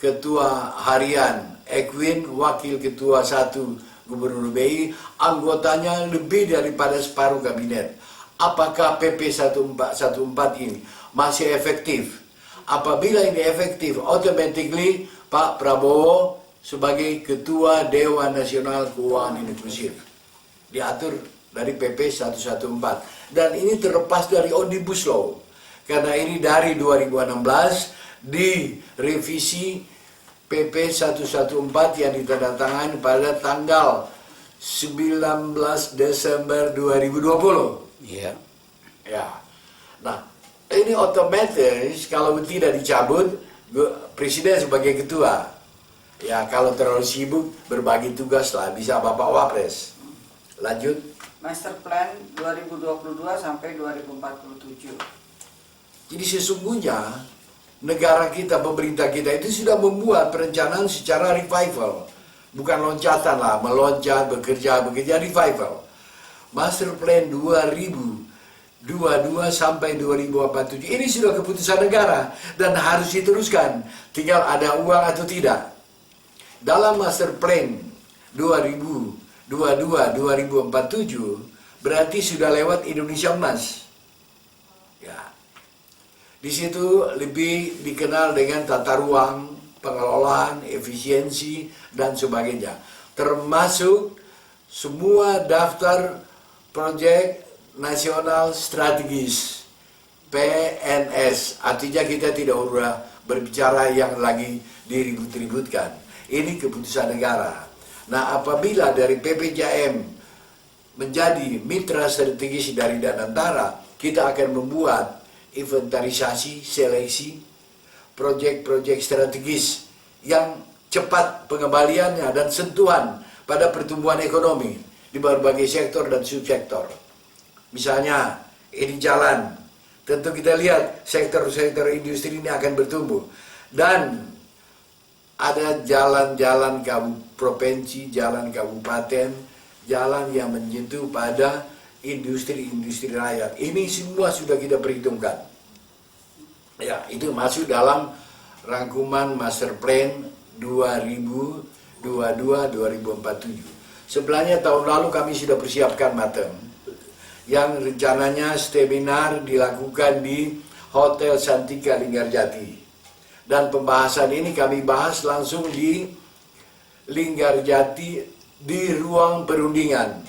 Ketua Harian Ekwin, Wakil Ketua 1 Gubernur BI, anggotanya lebih daripada separuh kabinet. Apakah PP 114 ini masih efektif? Apabila ini efektif, automatically Pak Prabowo sebagai Ketua Dewan Nasional Keuangan Inklusif. Diatur dari PP 114. Dan ini terlepas dari Omnibus Law. Karena ini dari 2016 direvisi PP 114 yang ditandatangani pada tanggal 19 Desember 2020. Iya. Ya. Nah, ini otomatis kalau tidak dicabut, Presiden sebagai ketua. Ya, kalau terlalu sibuk berbagi tugas lah, bisa Bapak Wapres. Lanjut. Master Plan 2022 sampai 2047. Jadi sesungguhnya negara kita, pemerintah kita itu sudah membuat perencanaan secara revival. Bukan loncatan lah, meloncat, bekerja, revival. Master Plan 2022 sampai 2047. Ini sudah keputusan negara dan harus diteruskan. Tinggal ada uang atau tidak. Dalam Master Plan 2022-2047 berarti sudah lewat Indonesia Emas. Ya. Di situ lebih dikenal dengan tata ruang, pengelolaan, efisiensi dan sebagainya. Termasuk semua daftar proyek nasional strategis PNS. Artinya kita tidak usah berbicara yang lagi diribut-ributkan. Ini keputusan negara. Nah, apabila dari PPJM menjadi mitra strategis dari Danantara, kita akan membuat inventarisasi, seleksi proyek-proyek strategis yang cepat pengembaliannya dan sentuhan pada pertumbuhan ekonomi di berbagai sektor dan subsektor. Misalnya, ini jalan. Tentu kita lihat sektor-sektor industri ini akan bertumbuh. Dan ada jalan-jalan provinsi, jalan kabupaten, jalan yang menyentuh pada industri-industri rakyat. Ini semua sudah kita perhitungkan. Ya, itu masuk dalam rangkuman Master Plan 2022-2047. Sebenarnya tahun lalu kami sudah persiapkan matang, yang rencananya seminar dilakukan di Hotel Santika Linggarjati. Dan pembahasan ini kami bahas langsung di Linggarjati di ruang perundingan.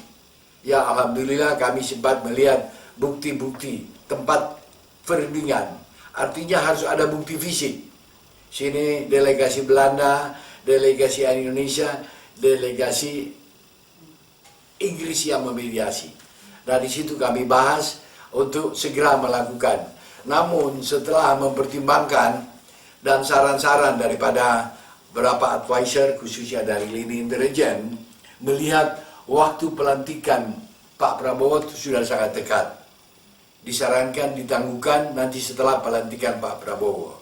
Ya, alhamdulillah kami sempat melihat bukti-bukti tempat perundingan. Artinya harus ada bukti fisik. Sini delegasi Belanda, delegasi Indonesia, delegasi Inggris yang memediasi. Nah, di situ kami bahas untuk segera melakukan. Namun setelah mempertimbangkan dan saran-saran daripada beberapa advisor, khususnya dari lini intelijen, melihat waktu pelantikan Pak Prabowo itu sudah sangat dekat. Disarankan ditangguhkan nanti setelah pelantikan Pak Prabowo.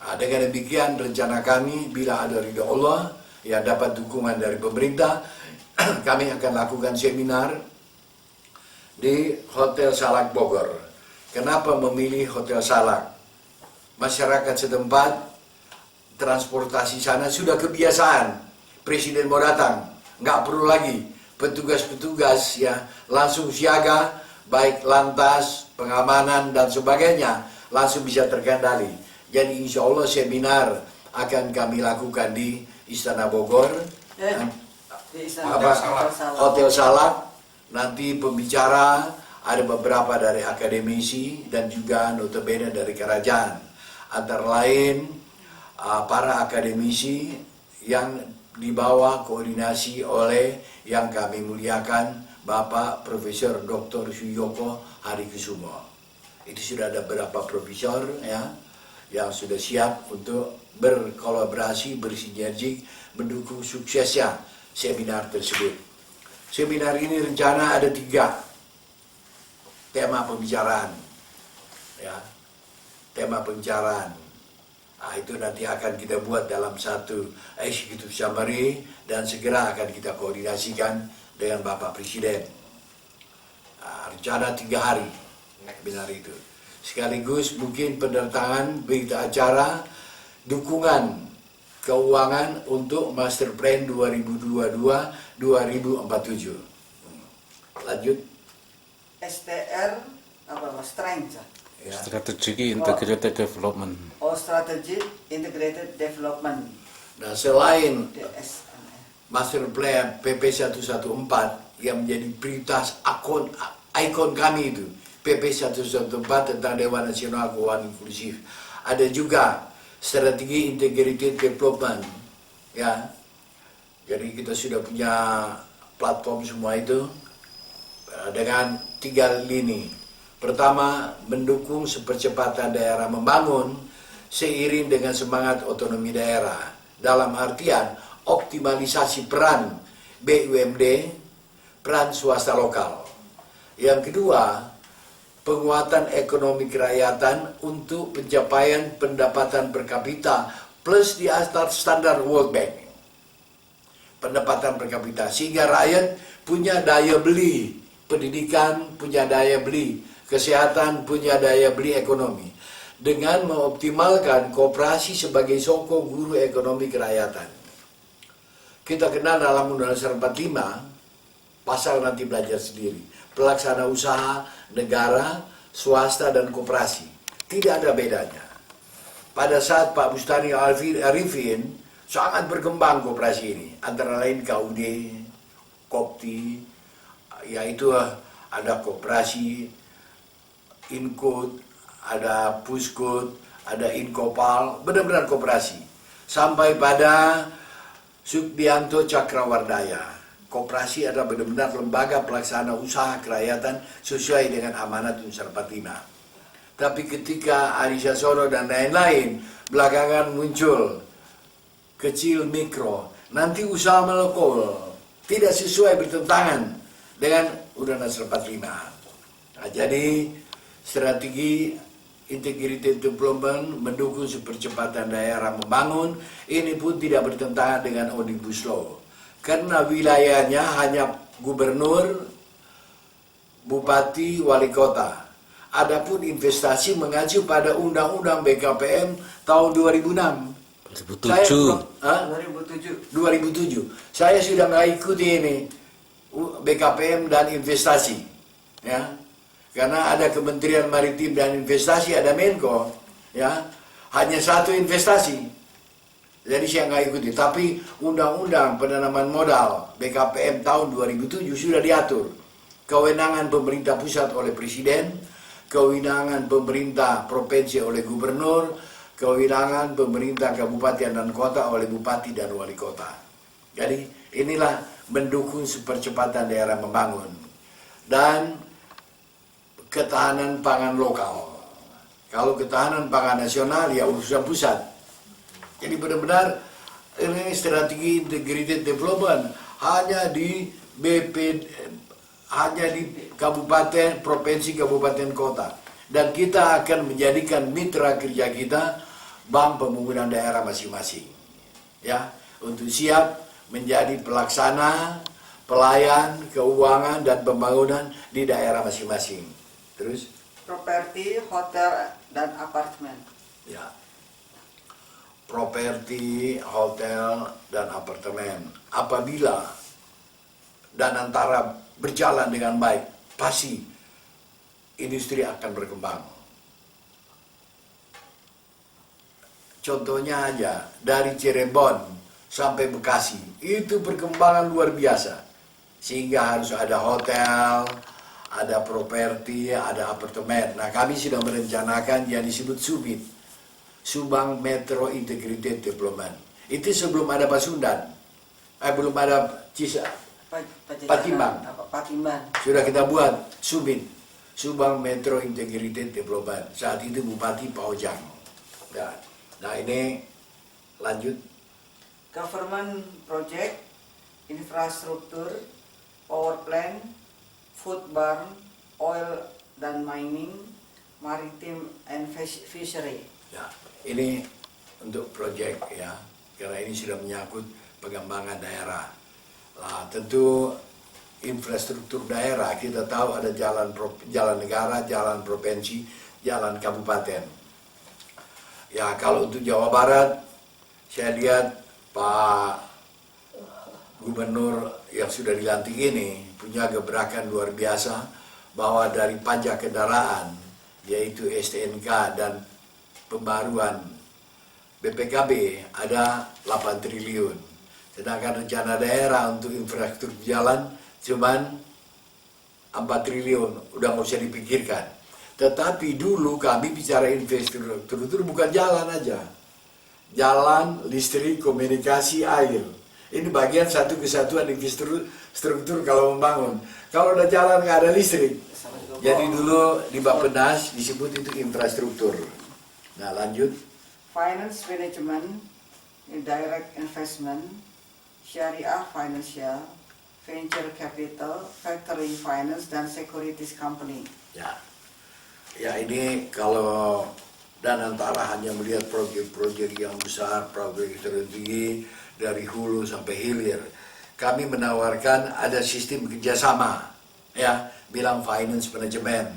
Nah, dengan demikian rencana kami bila ada ridha Allah yang dapat dukungan dari pemerintah, kami akan lakukan seminar di Hotel Salak Bogor. Kenapa memilih Hotel Salak? Masyarakat setempat transportasi sana sudah kebiasaan. Presiden mau datang, nggak perlu lagi petugas-petugas ya langsung siaga, baik lantas, pengamanan dan sebagainya langsung bisa terkendali. Jadi insya Allah seminar akan kami lakukan di Istana Bogor, Di Istana Hotel Salak. Nanti pembicara ada beberapa dari akademisi dan juga notabene dari kerajaan. Antara lain para akademisi yang dibawa koordinasi oleh yang kami muliakan Bapak Profesor Dr. Suyoko Harikusumo. Itu sudah ada beberapa profesor ya yang sudah siap untuk berkolaborasi, bersinergi mendukung suksesnya seminar tersebut. Seminar ini rencana ada 3 tema pembicaraan, ya, tema pembicaraan. Nah, itu nanti akan kita buat dalam satu executive summary dan segera akan kita koordinasikan dengan Bapak Presiden. Nah, rencana 3 hari seminar itu. Sekaligus mungkin penertangan berita acara dukungan keuangan untuk Master Plan 2022-2047. Lanjut. STR apa Mas? Strength. Ya. Strategi Integrated Development. Oh, Strategic Integrated Development. Nah, selain DSN. Master Plan PP 114 yang menjadi prioritas ikon kami itu, PP 114 tentang Dewan Nasional Keuangan Inklusif. Ada juga strategi integrated development, ya. Jadi kita sudah punya platform semua itu dengan 3 lini. Pertama, mendukung sepercepatan daerah membangun seiring dengan semangat otonomi daerah. Dalam artian optimalisasi peran BUMD, peran swasta lokal. Yang kedua, penguatan ekonomi kerakyatan untuk pencapaian pendapatan per kapita plus di atas standar World Bank. Pendapatan per kapita sehingga rakyat punya daya beli, pendidikan punya daya beli, kesehatan punya daya beli ekonomi dengan mengoptimalkan koperasi sebagai sokong guru ekonomi kerakyatan. Kita kenal dalam Undang-Undang 45 pasal nanti belajar sendiri. Pelaksana usaha negara, swasta, dan koperasi. Tidak ada bedanya. Pada saat Pak Bustani Arifin sangat berkembang koperasi ini. Antara lain KUD, Kopti, yaitu ada koperasi, Inkut, ada Puskut, ada Inkopal, benar-benar koperasi. Sampai pada Sukdianto Cakrawardaya. Koperasi adalah benar-benar lembaga pelaksana usaha kerakyatan sesuai dengan amanat Unsur 45. Tapi ketika Adi Sassono dan lain-lain belakangan muncul kecil mikro, nanti usaha melokol tidak sesuai, bertentangan dengan Undang-Undang 45. Nah, jadi strategi integrated development mendukung percepatan daerah membangun ini pun tidak bertentangan dengan Omnibus Law, karena wilayahnya hanya gubernur, bupati, wali kota. Adapun investasi mengacu pada Undang-Undang BKPM tahun 2006. 2007. 2007. Saya sudah mengikuti ini BKPM dan investasi, ya. Karena ada Kementerian Maritim dan Investasi, ada Menko, ya. Hanya satu investasi. Jadi saya nggak ikuti. Tapi Undang-Undang Penanaman Modal BKPM tahun 2007 sudah diatur kewenangan pemerintah pusat oleh presiden, kewenangan pemerintah provinsi oleh gubernur, kewenangan pemerintah kabupaten dan kota oleh bupati dan wali kota. Jadi inilah mendukung percepatan daerah membangun dan ketahanan pangan lokal. Kalau ketahanan pangan nasional ya urusan pusat. Jadi benar-benar ini strategi integrated development hanya di hanya di kabupaten, provinsi, kabupaten, kota. Dan kita akan menjadikan mitra kerja kita bank pembangunan daerah masing-masing. Ya, untuk siap menjadi pelaksana, pelayan, keuangan, dan pembangunan di daerah masing-masing. Terus? Properti, hotel, dan apartemen. Ya. Properti, hotel, dan apartemen. Apabila dan antara berjalan dengan baik, pasti industri akan berkembang. Contohnya aja, dari Cirebon sampai Bekasi, itu perkembangan luar biasa. Sehingga harus ada hotel, ada properti, ada apartemen. Nah, kami sudah merencanakan yang disebut SUBID, Subang Metro Integrated Development. Itu sebelum ada Pasundan, belum ada Patimban. Sudah kita buat SUBID, Subang Metro Integrated Development. Saat itu Bupati Pak Ojang. Nah ini lanjut. Government project, infrastruktur, power plant, food barn, oil dan mining, maritim and fishery. Ya, ini untuk proyek ya, karena ini sudah menyangkut pengembangan daerah. Nah, tentu infrastruktur daerah kita tahu ada jalan negara, jalan provinsi, jalan kabupaten. Ya, kalau untuk Jawa Barat, saya lihat Pak Gubernur yang sudah dilantik ini punya gebrakan luar biasa bahwa dari pajak kendaraan, yaitu STNK dan pembaruan BPKB ada 8 triliun. Sedangkan rencana daerah untuk infrastruktur jalan cuman 4 triliun, udah nggak usah dipikirkan. Tetapi dulu kami bicara infrastruktur itu bukan jalan aja. Jalan, listrik, komunikasi, air. Ini bagian satu kesatuan infrastruktur kalau membangun. Kalau ada jalan nggak ada listrik. Jadi dulu di Bappenas disebut itu infrastruktur. Nah lanjut. Finance management, direct investment, syariah financial, venture capital, factory finance, dan securities company. Ya ini kalau dan antara hanya melihat proyek-proyek yang besar, proyek strategi dari hulu sampai hilir. Kami menawarkan ada sistem kerjasama, ya, bilang finance management.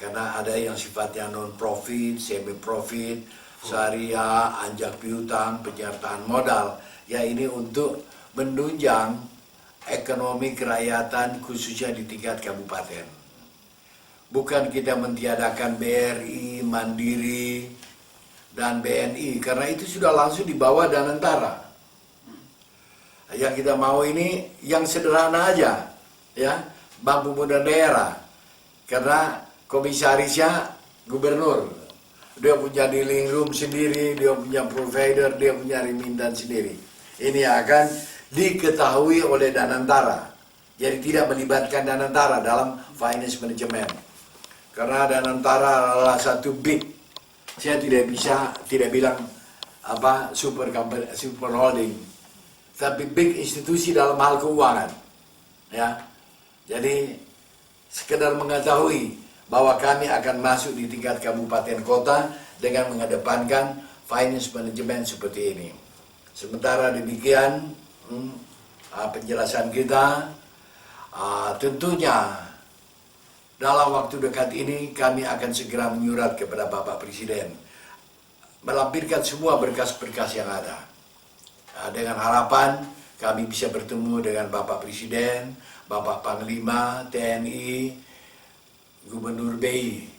Karena ada yang sifatnya non-profit, semi-profit, syariah, anjak piutang, penyertaan modal. Ya ini untuk menunjang ekonomi kerakyatan khususnya di tingkat kabupaten. Bukan kita mentiadakan BRI, Mandiri, dan BNI, karena itu sudah langsung di bawah Danantara. Yang kita mau ini yang sederhana aja, ya, Bank Pemuda Daerah, karena komisarisnya gubernur, dia punya dealing room sendiri, dia punya provider, dia punya remintan sendiri. Ini akan diketahui oleh Danantara, jadi tidak melibatkan Danantara dalam finance management. Karena Danantara adalah satu big, saya tidak bilang super company, super holding, tapi big institusi dalam hal keuangan, ya. Jadi sekedar mengetahui bahwa kami akan masuk di tingkat kabupaten kota dengan mengedepankan finance management seperti ini. Sementara demikian, penjelasan kita, tentunya dalam waktu dekat ini kami akan segera menyurat kepada Bapak Presiden melampirkan semua berkas-berkas yang ada. Dengan harapan kami bisa bertemu dengan Bapak Presiden, Bapak Panglima TNI, Gubernur BI.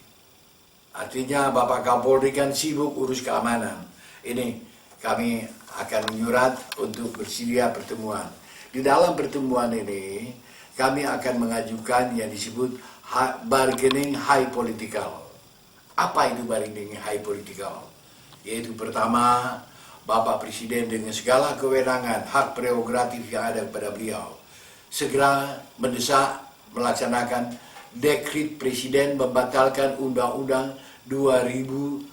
Artinya Bapak Kapolri kan sibuk urus keamanan. Ini kami akan menyurat untuk bersedia pertemuan. Di dalam pertemuan ini kami akan mengajukan yang disebut bargaining high political. Apa itu bargaining high political? Yaitu pertama, Bapak Presiden dengan segala kewenangan, hak prerogatif yang ada kepada beliau, segera mendesak melaksanakan dekret Presiden membatalkan Undang-Undang 2002.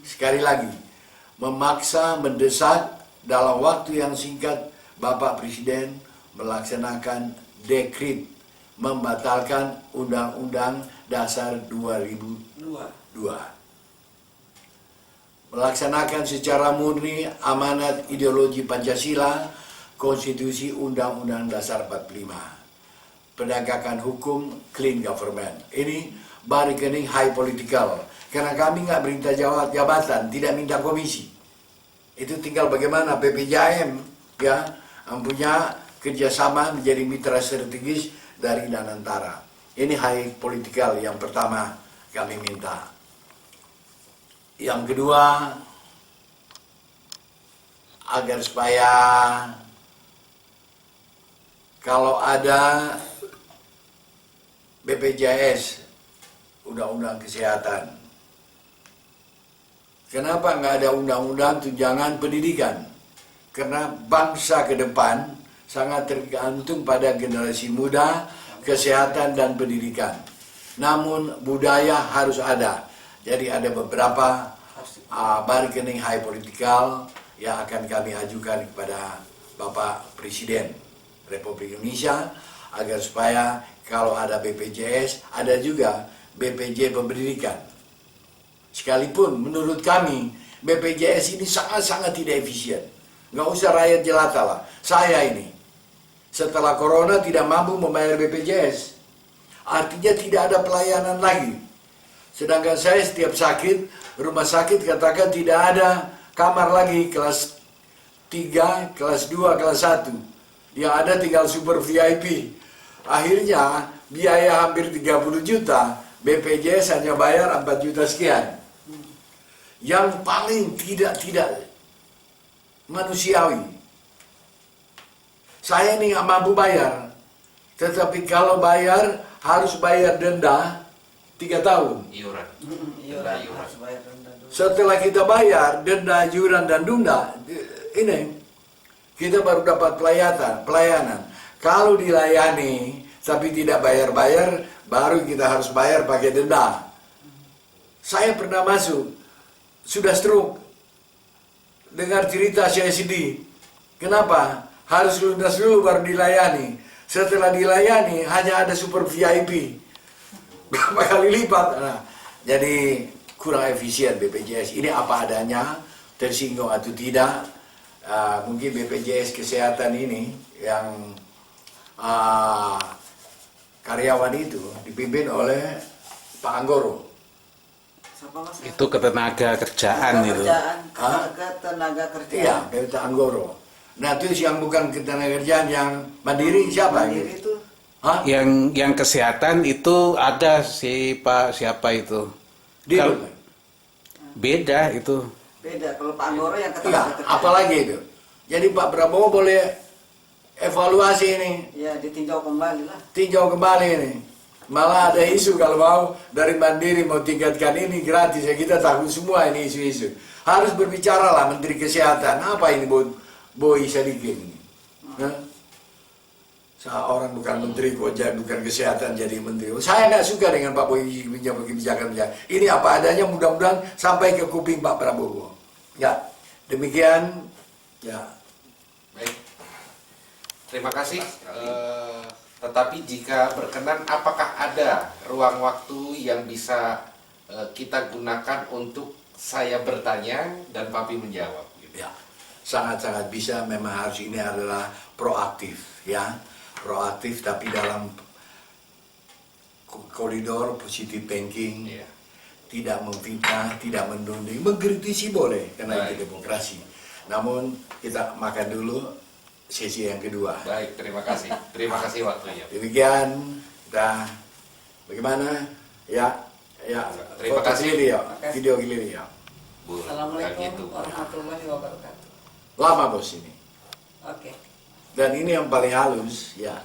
Sekali lagi, memaksa mendesak dalam waktu yang singkat Bapak Presiden melaksanakan dekret membatalkan Undang-Undang Dasar 2002. Melaksanakan secara murni amanat ideologi Pancasila, Konstitusi Undang-Undang Dasar 45. Penegakan hukum, clean government. Ini bargaining high political. Karena kami nggak perintah jabatan, tidak minta komisi. Itu tinggal bagaimana PPJM ya punya kerjasama menjadi mitra strategis dari Danantara. Ini high political yang pertama kami minta. Yang kedua, agar supaya kalau ada BPJS, Undang-Undang Kesehatan, kenapa nggak ada undang-undang tunjangan pendidikan? Karena bangsa ke depan sangat tergantung pada generasi muda, kesehatan dan pendidikan. Namun budaya harus ada. Jadi ada beberapa bargaining high political yang akan kami ajukan kepada Bapak Presiden Republik Indonesia agar supaya kalau ada BPJS, ada juga BPJ Pendidikan. Sekalipun menurut kami BPJS ini sangat-sangat tidak efisien. Nggak usah rakyat jelata lah. Saya ini setelah corona tidak mampu membayar BPJS. Artinya tidak ada pelayanan lagi. Sedangkan saya setiap sakit, rumah sakit katakan tidak ada kamar lagi kelas 3, kelas 2, kelas 1. Yang ada tinggal super VIP. Akhirnya biaya hampir 30 juta, BPJS hanya bayar 4 juta sekian. Yang paling tidak manusiawi. Saya ini nggak mampu bayar, tetapi kalau bayar harus bayar denda 3 tahun. Iuran. Harus bayar denda dulu. Setelah kita bayar denda, iuran dan denda, ini kita baru dapat pelayanan. Kalau dilayani tapi tidak bayar-bayar, baru kita harus bayar pakai denda. Saya pernah masuk, sudah stroke. Dengar cerita saya sedih. Kenapa? Harus lunas dulu baru dilayani. Setelah dilayani hanya ada super VIP. Berapa kali lipat. Nah, jadi kurang efisien BPJS. Ini apa adanya, tersinggung atau tidak. Mungkin BPJS Kesehatan ini yang karyawan itu dipimpin oleh Pak Anggoro. Siapa mas? Itu ketenaga kerjaan itu. Tenaga kerjaan. Iya, Pak Anggoro. Nah, terus yang bukan ketenaga kerjaan yang mandiri siapa? Mandiri itu Hah? Yang kesehatan itu ada si Pak siapa itu? Dia Kalau- Beda itu. beda. Kalau Pak Anggoro yang Iya, ketenaga kerjaan. apalagi itu. Jadi Pak Prabowo boleh evaluasi ini, Ya ditinjau kembali lah. tinjau kembali ini. Malah ada isu kalau mau dari Mandiri mau tingkatkan ini gratis, ya kita takut semua ini isu-isu. Harus berbicara lah Menteri Kesehatan, apa ini Boy Sadikin ini? Hah? Seorang bukan menteri kok, bukan kesehatan jadi menteri. Saya nggak suka dengan Pak Boy kebijakan. Ini apa adanya, mudah-mudahan sampai ke kuping Pak Prabowo. Ya, demikian. Ya. Baik. Terima kasih. Tetapi jika berkenan, apakah ada ruang waktu yang bisa kita gunakan untuk saya bertanya dan Papi menjawab? Gitu. Ya, sangat-sangat bisa. Memang harus ini adalah proaktif, ya. Proaktif tapi dalam koridor positive thinking, Iya. tidak memfitnah, tidak mendunding, mengkritisi boleh karena Baik. itu demokrasi. Namun kita makan dulu sesi yang kedua. Baik, terima kasih. Terima kasih waktunya. Demikian, kita bagaimana? Ya, ya. Terima Foto kasih. Gilili, ya. Terima kasih. Video Gilili, ya. Bu, Assalamualaikum gitu. warahmatullahi wabarakatuh. Lama bos ini. Oke. Dan ini yang paling halus, ya.